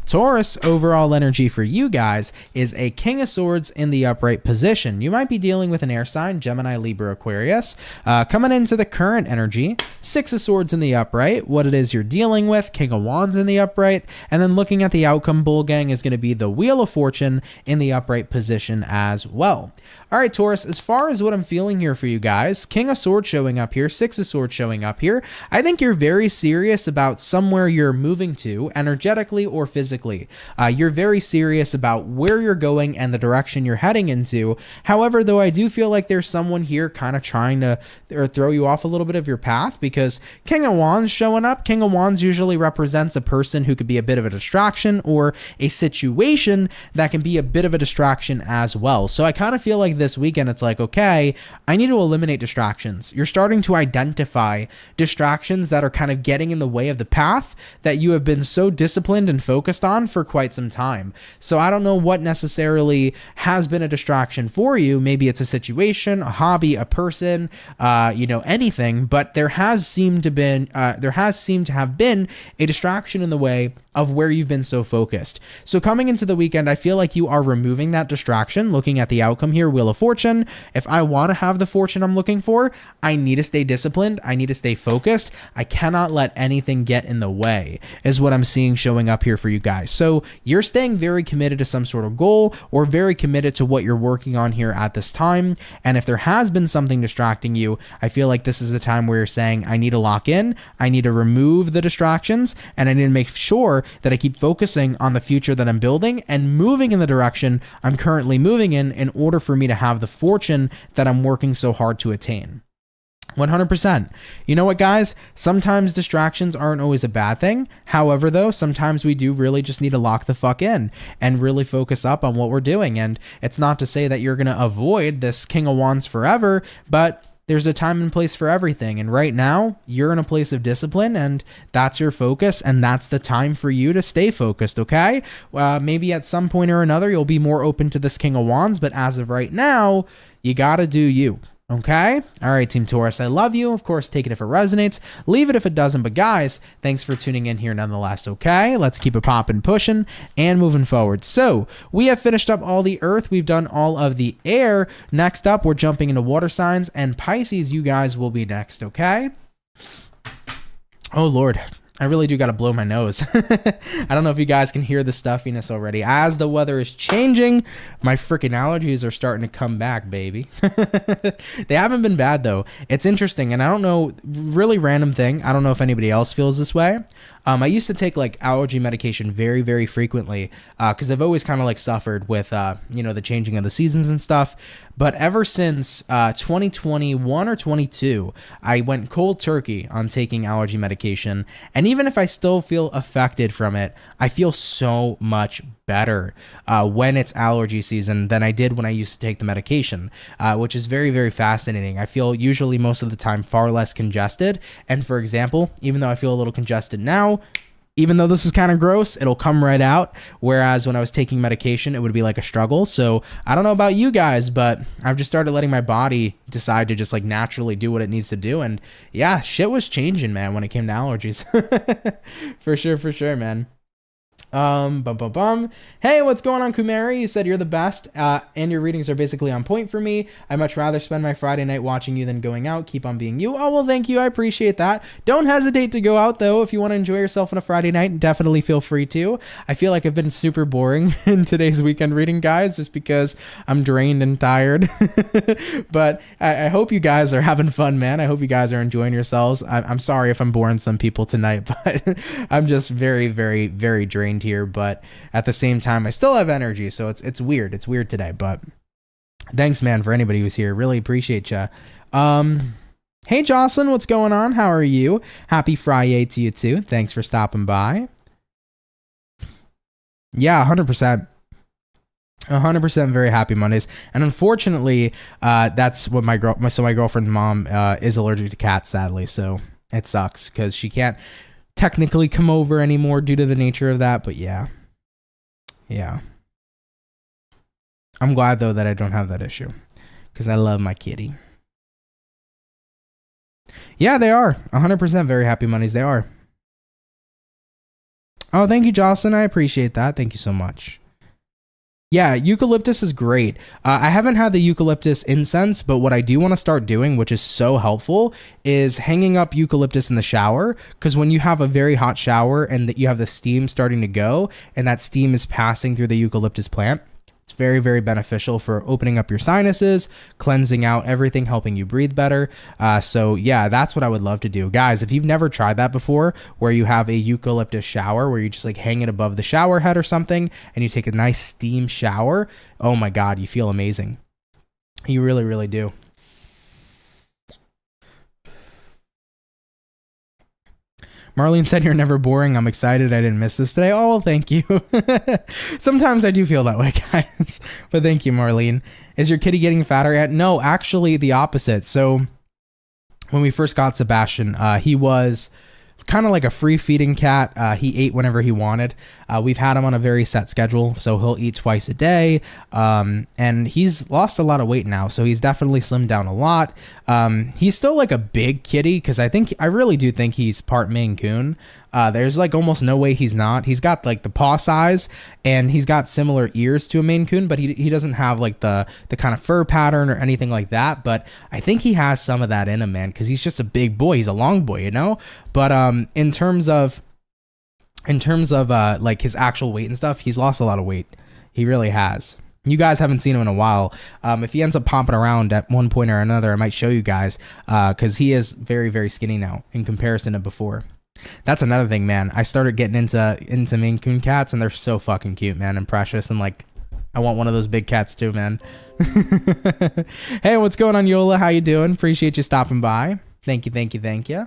Taurus, overall energy for you guys is a King of Swords in the upright position. You might be dealing with an air sign, Gemini, Libra, Aquarius. Coming into the current energy, Six of Swords in the upright, what it is you're dealing with, King of Wands in the upright, and then looking at the outcome, Bull Gang, is going to be the Wheel of Fortune in the upright position as well. All right, Taurus, as far as what I'm feeling here for you guys, King of Swords showing up here, Six of Swords showing up here. I think you're very serious about somewhere you're moving to, energetically or physically. You're very serious about where you're going and the direction you're heading into. However, though, I do feel like there's someone here kind of trying to throw you off a little bit of your path, because King of Wands showing up. King of Wands usually represents a person who could be a bit of a distraction, or a situation that can be a bit of a distraction as well. So I kind of feel like this weekend it's like, okay, I need to eliminate distractions. You're starting to identify distractions that are kind of getting in the way of the path that you have been so disciplined and focused on for quite some time. So I don't know what necessarily has been a distraction for you. Maybe it's a situation, a hobby, a person, anything, but there has seemed to have been a distraction in the way of where you've been so focused. So coming into the weekend, I feel like you are removing that distraction. Looking at the outcome here, Wheel of Fortune. If I want to have the fortune I'm looking for, I need to stay disciplined. I need to stay focused. I cannot let anything get in the way, is what I'm seeing showing up here for you guys. So you're staying very committed to some sort of goal, or very committed to what you're working on here at this time. And if there has been something distracting you, I feel like this is the time where you're saying, I need to lock in, I need to remove the distractions, and I need to make sure that I keep focusing on the future that I'm building and moving in the direction I'm currently moving in order for me to have the fortune that I'm working so hard to attain. 100%. You know what, guys? Sometimes distractions aren't always a bad thing. However, though, sometimes we do really just need to lock the fuck in and really focus up on what we're doing. And it's not to say that you're going to avoid this King of Wands forever, but there's a time and place for everything. And right now, you're in a place of discipline, and that's your focus, and that's the time for you to stay focused, okay? Maybe at some point or another, you'll be more open to this King of Wands, but as of right now, you gotta do you. Okay? All right, Team Taurus, I love you. Of course, take it if it resonates. Leave it if it doesn't. But guys, thanks for tuning in here nonetheless, okay? Let's keep it popping, pushing, and moving forward. So, we have finished up all the earth. We've done all of the air. Next up, we're jumping into water signs, and Pisces, you guys will be next, okay? Oh, Lord. I really do got to blow my nose. I don't know if you guys can hear the stuffiness already. As the weather is changing, my freaking allergies are starting to come back, baby. They haven't been bad, though. It's interesting, and I don't know, really random thing. I don't know if anybody else feels this way. I used to take like allergy medication very, very frequently because I've always kind of like suffered with, the changing of the seasons and stuff. But ever since 2021 or 22, I went cold turkey on taking allergy medication. And even if I still feel affected from it, I feel so much better when it's allergy season than I did when I used to take the medication, which is very, very fascinating. I feel usually most of the time far less congested. And for example, even though I feel a little congested now, even though this is kind of gross, it'll come right out. Whereas when I was taking medication, it would be like a struggle. So I don't know about you guys, but I've just started letting my body decide to just like naturally do what it needs to do. And yeah, shit was changing, man, when it came to allergies. For sure, man. Bum bum bum. Hey, what's going on, Kumari? You said you're the best, and your readings are basically on point for me. I'd much rather spend my Friday night watching you than going out. Keep on being you. Oh, well, thank you. I appreciate that. Don't hesitate to go out, though. If you want to enjoy yourself on a Friday night, definitely feel free to. I feel like I've been super boring in today's weekend reading, guys, just because I'm drained and tired. But I hope you guys are having fun, man. I hope you guys are enjoying yourselves. I'm sorry if I'm boring some people tonight, but I'm just very, very, very drained here, but at the same time I still have energy, so it's weird today. But thanks, man, for anybody who's here. Really appreciate ya. Hey Jocelyn, what's going on? How are you? Happy Friday to you too. Thanks for stopping by. Yeah, 100%. 100% very happy Mondays. And unfortunately, that's what my girlfriend's mom is allergic to cats, sadly, so it sucks because she can't technically come over anymore due to the nature of that. But yeah, I'm glad though that I don't have that issue because I love my kitty. Yeah, they are 100% very happy Mondays. They are. Oh, thank you, Jocelyn. I appreciate that. Thank you so much. Yeah, eucalyptus is great. I haven't had the eucalyptus incense, but what I do want to start doing, which is so helpful, is hanging up eucalyptus in the shower. Because when you have a very hot shower and that you have the steam starting to go, and that steam is passing through the eucalyptus plant, it's very, very beneficial for opening up your sinuses, cleansing out everything, helping you breathe better. So yeah, that's what I would love to do. Guys, if you've never tried that before, where you have a eucalyptus shower, where you just like hang it above the shower head or something, and you take a nice steam shower, oh my God, you feel amazing. You really, really do. Marlene said you're never boring. I'm excited I didn't miss this today. Oh, well, thank you. Sometimes I do feel that way, guys. But thank you, Marlene. Is your kitty getting fatter yet? No, actually the opposite. So when we first got Sebastian, he was kind of like a free feeding cat. He ate whenever he wanted. We've had him on a very set schedule, so he'll eat twice a day. And he's lost a lot of weight now, so he's definitely slimmed down a lot. He's still like a big kitty because I really do think he's part Maine Coon. There's like almost no way he's not. He's got like the paw size and he's got similar ears to a Maine Coon, but he doesn't have like the kind of fur pattern or anything like that. But I think he has some of that in him, man, because he's just a big boy. He's a long boy, you know? But in terms of like his actual weight and stuff, he's lost a lot of weight. He really has. You guys haven't seen him in a while. If he ends up popping around at one point or another, I might show you guys because he is very, very skinny now in comparison to before. That's another thing, man. I started getting into Maine Coon cats, and they're so fucking cute, man, and precious, and like I want one of those big cats too, man. Hey, what's going on, Yola? How you doing? Appreciate you stopping by. Thank you.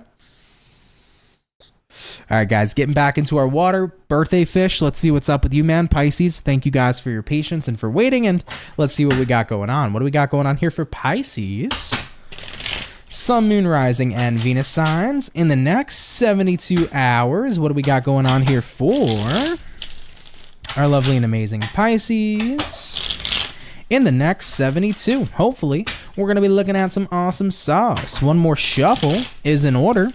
All right, guys, getting back into our water. Birthday fish, let's see what's up with you, man. Pisces, thank you guys for your patience and for waiting, and let's see what we got going on. What do we got going on here for Pisces? Sun, Moon, Rising, and Venus signs in the next 72 hours. What do we got going on here for our lovely and amazing Pisces? In the next 72, hopefully, we're going to be looking at some awesome sauce. One more shuffle is in order.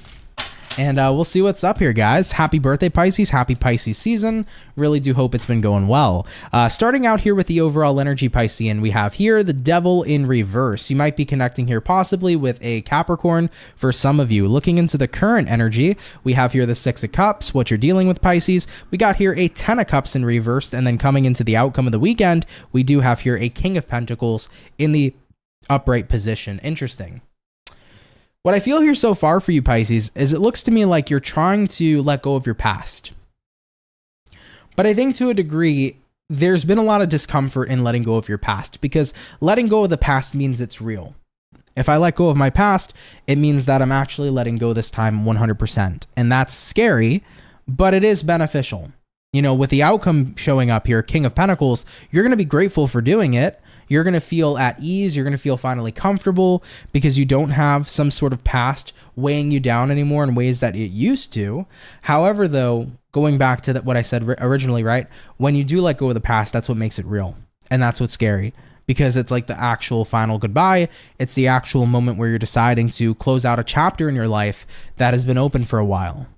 And we'll see what's up here, guys. Happy birthday, Pisces. Happy Pisces season. Really do hope it's been going well. Starting out here with the overall energy, Piscean, we have here the Devil in reverse. You might be connecting here possibly with a Capricorn for some of you. Looking into the current energy, we have here the Six of Cups, what you're dealing with, Pisces. We got here a Ten of Cups in reverse. And then coming into the outcome of the weekend, we do have here a King of Pentacles in the upright position. Interesting. What I feel here so far for you, Pisces, is it looks to me like you're trying to let go of your past. But I think to a degree, there's been a lot of discomfort in letting go of your past because letting go of the past means it's real. If I let go of my past, it means that I'm actually letting go this time 100%. And that's scary, but it is beneficial. You know, with the outcome showing up here, King of Pentacles, you're going to be grateful for doing it. You're going to feel at ease. You're going to feel finally comfortable because you don't have some sort of past weighing you down anymore in ways that it used to. However, though, going back to what I said originally, right? When you do let go of the past, that's what makes it real. And that's what's scary because it's like the actual final goodbye. It's the actual moment where you're deciding to close out a chapter in your life that has been open for a while.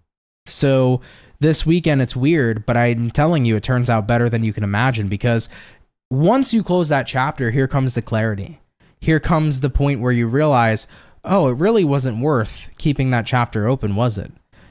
So this weekend, it's weird, but I'm telling you, it turns out better than you can imagine, because once you close that chapter, here comes the clarity. Here comes the point where you realize, oh, it really wasn't worth keeping that chapter open, was it?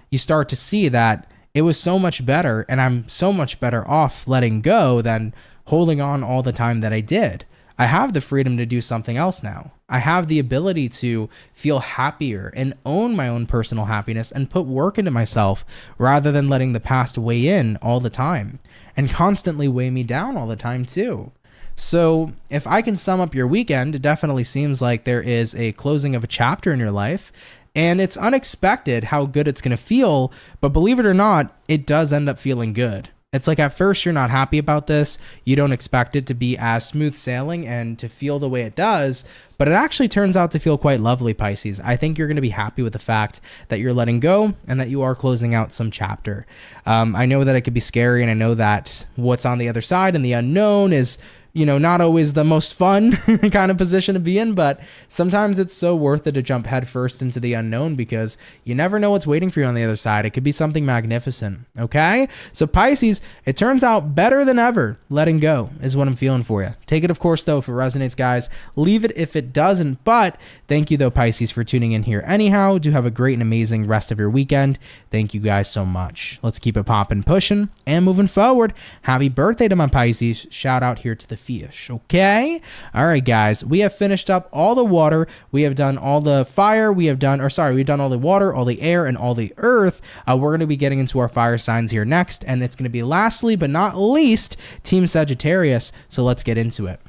You start to see that it was so much better, and I'm so much better off letting go than holding on all the time that I did. I have the freedom to do something else now. I have the ability to feel happier and own my own personal happiness and put work into myself rather than letting the past weigh in all the time and constantly weigh me down all the time too. So if I can sum up your weekend, it definitely seems like there is a closing of a chapter in your life, and it's unexpected how good it's going to feel. But believe it or not, it does end up feeling good. It's like at first you're not happy about this. You don't expect it to be as smooth sailing and to feel the way it does, but it actually turns out to feel quite lovely, Pisces. I think you're going to be happy with the fact that you're letting go and that you are closing out some chapter. I know that it could be scary, and I know that what's on the other side and the unknown is, you know, not always the most fun kind of position to be in, but sometimes it's so worth it to jump headfirst into the unknown, because you never know what's waiting for you on the other side. It could be something magnificent. Okay. So Pisces, it turns out better than ever. Letting go is what I'm feeling for you. Take it, of course, though, if it resonates, guys. Leave it if it doesn't. But thank you, though, Pisces, for tuning in here. Anyhow, do have a great and amazing rest of your weekend. Thank you guys so much. Let's keep it popping, pushing, and moving forward. Happy birthday to my Pisces. Shout out here to the fish. Okay. All right, guys, we have finished up all the water. We have done all the fire. We've done all the water, all the air, and all the earth. We're going to be getting into our fire signs here next, and it's going to be lastly but not least Team Sagittarius. So let's get into it.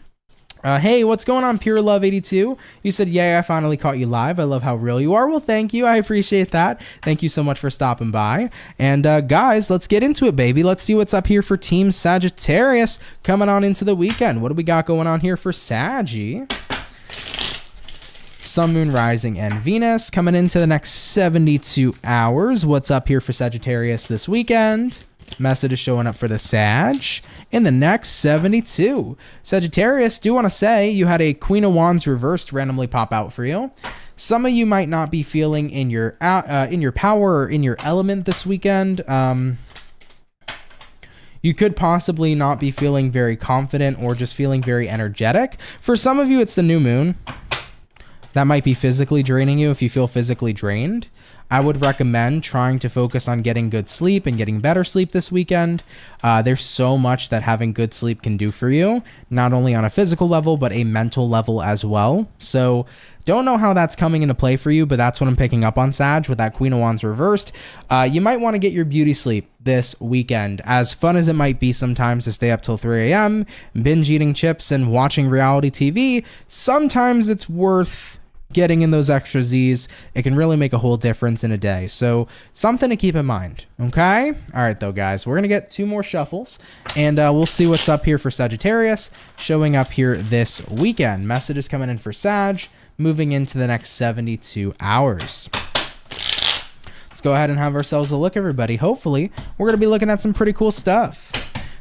Hey, what's going on, Pure Love 82? You said, yay, I finally caught you live. I love how real you are. Well, thank you. I appreciate that. Thank you so much for stopping by. And guys, let's get into it, baby. Let's see what's up here for Team Sagittarius coming on into the weekend. What do we got going on here for Saggy? Sun, Moon, Rising, and Venus coming into the next 72 hours. What's up here for Sagittarius this weekend? Message is showing up for the Sag in the next 72. Sagittarius, do want to say you had a Queen of Wands reversed randomly pop out for you. Some of you might not be feeling in your power or in your element this weekend. You could possibly not be feeling very confident or just feeling very energetic. For some of you, it's the new moon. That might be physically draining you if you feel physically drained. I would recommend trying to focus on getting good sleep and getting better sleep this weekend. There's so much that having good sleep can do for you, not only on a physical level, but a mental level as well. So don't know how that's coming into play for you, but that's what I'm picking up on, Sag, with that Queen of Wands reversed. You might want to get your beauty sleep this weekend. As fun as it might be sometimes to stay up till 3 a.m., binge eating chips and watching reality TV, sometimes it's worth getting in those extra Z's. It can really make a whole difference in a day. So something to keep in mind. Okay. All right, though, guys, we're going to get 2 more shuffles, and we'll see what's up here for Sagittarius showing up here this weekend. Messages coming in for Sag, moving into the next 72 hours. Let's go ahead and have ourselves a look, everybody. Hopefully, we're going to be looking at some pretty cool stuff.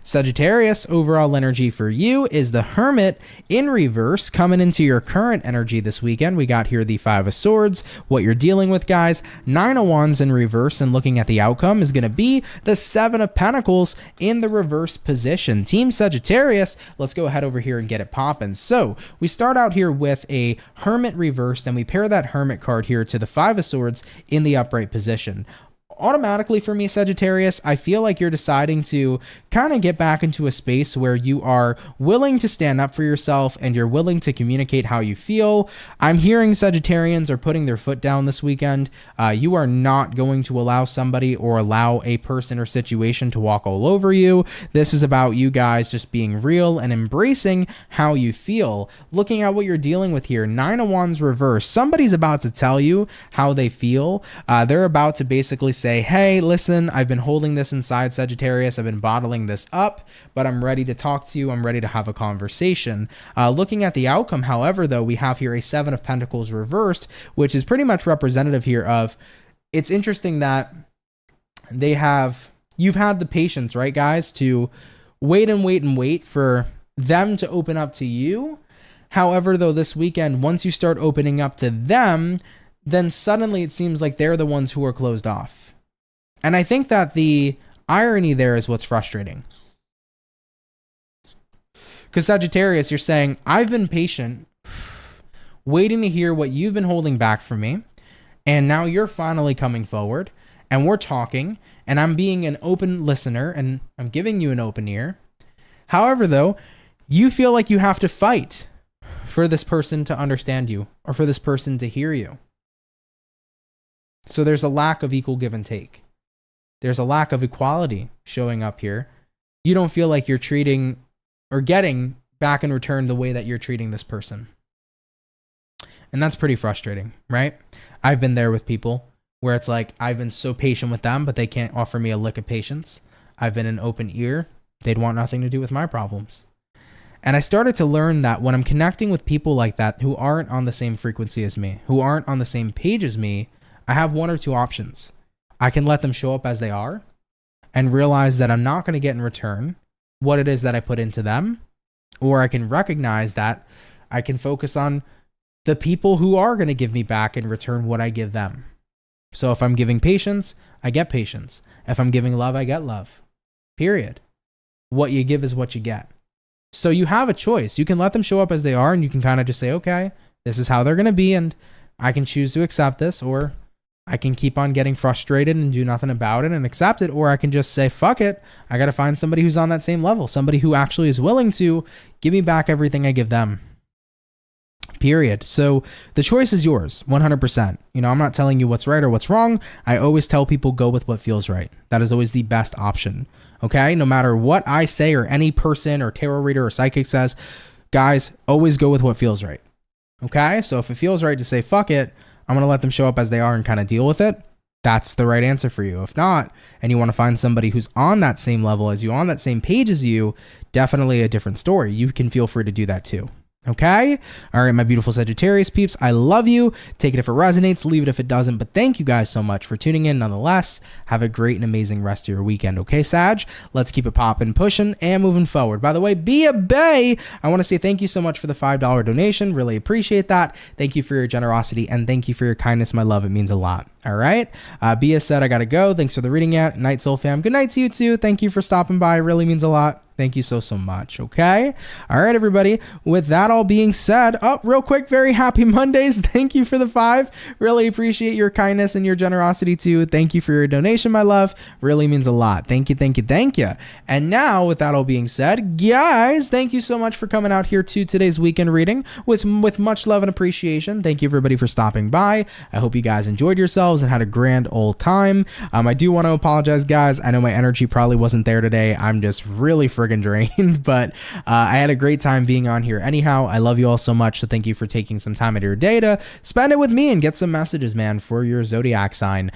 Sagittarius, overall energy for you is the Hermit in reverse, coming into your current energy this weekend. We got here the 5 of Swords, what you're dealing with, guys. 9 of Wands in reverse, and looking at the outcome is going to be the 7 of Pentacles in the reverse position. Team Sagittarius, let's go ahead over here and get it popping. So we start out here with a Hermit reversed, and we pair that Hermit card here to the 5 of Swords in the upright position. Automatically for me, Sagittarius, I feel like you're deciding to kind of get back into a space where you are willing to stand up for yourself and you're willing to communicate how you feel. I'm hearing Sagittarians are putting their foot down this weekend. You are not going to allow somebody or allow a person or situation to walk all over you. This is about you guys just being real and embracing how you feel. Looking at what you're dealing with here, 9 of Wands reverse. Somebody's about to tell you how they feel. They're about to basically say, hey, listen, I've been holding this inside, Sagittarius. I've been bottling this up, but I'm ready to talk to you. I'm ready to have a conversation. Looking at the outcome, however, though, we have here a 7 of Pentacles reversed, which is pretty much representative here of, it's interesting that you've had the patience, right, guys, to wait and wait and wait for them to open up to you. However, though, this weekend, once you start opening up to them, then suddenly it seems like they're the ones who are closed off. And I think that the irony there is what's frustrating. Because Sagittarius, you're saying, I've been patient, waiting to hear what you've been holding back from me. And now you're finally coming forward and we're talking and I'm being an open listener and I'm giving you an open ear. However, though, you feel like you have to fight for this person to understand you or for this person to hear you. So there's a lack of equal give and take. There's a lack of equality showing up here. You don't feel like you're treating or getting back in return the way that you're treating this person. And that's pretty frustrating, right? I've been there with people where it's like, I've been so patient with them, but they can't offer me a lick of patience. I've been an open ear. They'd want nothing to do with my problems. And I started to learn that when I'm connecting with people like that who aren't on the same frequency as me, who aren't on the same page as me, I have one or two options. I can let them show up as they are and realize that I'm not going to get in return what it is that I put into them, or I can recognize that I can focus on the people who are going to give me back in return what I give them. So if I'm giving patience, I get patience. If I'm giving love, I get love. Period. What you give is what you get. So you have a choice. You can let them show up as they are and you can kind of just say, okay, this is how they're going to be and I can choose to accept this, or I can keep on getting frustrated and do nothing about it and accept it, or I can just say, fuck it. I got to find somebody who's on that same level, somebody who actually is willing to give me back everything I give them. Period. So the choice is yours, 100%. You know, I'm not telling you what's right or what's wrong. I always tell people go with what feels right. That is always the best option. Okay? No matter what I say or any person or tarot reader or psychic says, guys, always go with what feels right. Okay? So if it feels right to say, fuck it, I'm going to let them show up as they are and kind of deal with it. That's the right answer for you. If not, and you want to find somebody who's on that same level as you, on that same page as you, definitely a different story. You can feel free to do that too. Okay? All right, my beautiful Sagittarius peeps, I love you. Take it if it resonates, leave it if it doesn't. But thank you guys so much for tuning in nonetheless. Have a great and amazing rest of your weekend. Okay, Sag? Let's keep it popping, pushing, and moving forward. By the way, Be a Bay, I want to say thank you so much for the $5 donation. Really appreciate that. Thank you for your generosity, and thank you for your kindness, my love. It means a lot. All right? Bia said, I got to go. Thanks for the reading yet. Night, Soul Fam. Good night to you, too. Thank you for stopping by. It really means a lot. Thank you so much. Okay. All right, everybody. With that all being said, real quick, very happy Mondays. Thank you for the 5. Really appreciate your kindness and your generosity too. Thank you for your donation, my love. Really means a lot. Thank you. Thank you. Thank you. And now with that all being said, guys, thank you so much for coming out here to today's weekend reading with much love and appreciation. Thank you everybody for stopping by. I hope you guys enjoyed yourselves and had a grand old time. I do want to apologize, guys. I know my energy probably wasn't there today. I'm just really friggin' drained, but I had a great time being on here anyhow. I love you all so much, so thank you for taking some time out of your day to spend it with me and get some messages, man, for your zodiac sign.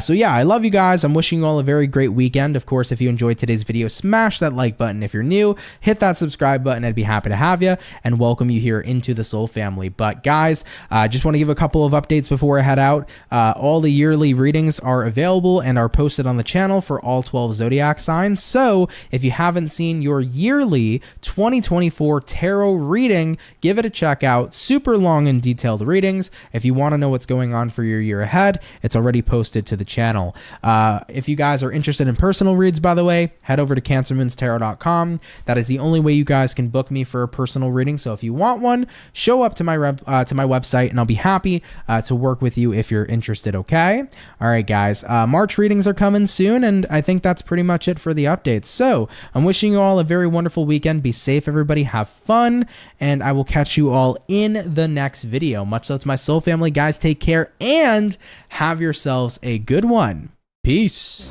So yeah, I love you guys. I'm wishing you all a very great weekend. Of course, if you enjoyed today's video, smash that like button. If you're new, hit that subscribe button. I'd be happy to have you and welcome you here into the Soul family. But guys, just want to give a couple of updates before I head out. All the yearly readings are available and are posted on the channel for all 12 zodiac signs. So if you haven't seen your yearly 2024 tarot reading, give it a check out. Super long and detailed readings. If you want to know what's going on for your year ahead, it's already posted to the channel. If you guys are interested in personal reads, by the way, head over to CancerMoonsTarot.com. That is the only way you guys can book me for a personal reading. So if you want one, show up to my website and I'll be happy to work with you if you're interested. Okay. All right, guys. March readings are coming soon, and I think that's pretty much it for the updates. So I'm wishing you all a very wonderful weekend. Be safe, everybody. Have fun, and I will catch you all in the next video. Much love to my soul family, guys. Take care and have yourselves a good one. Peace.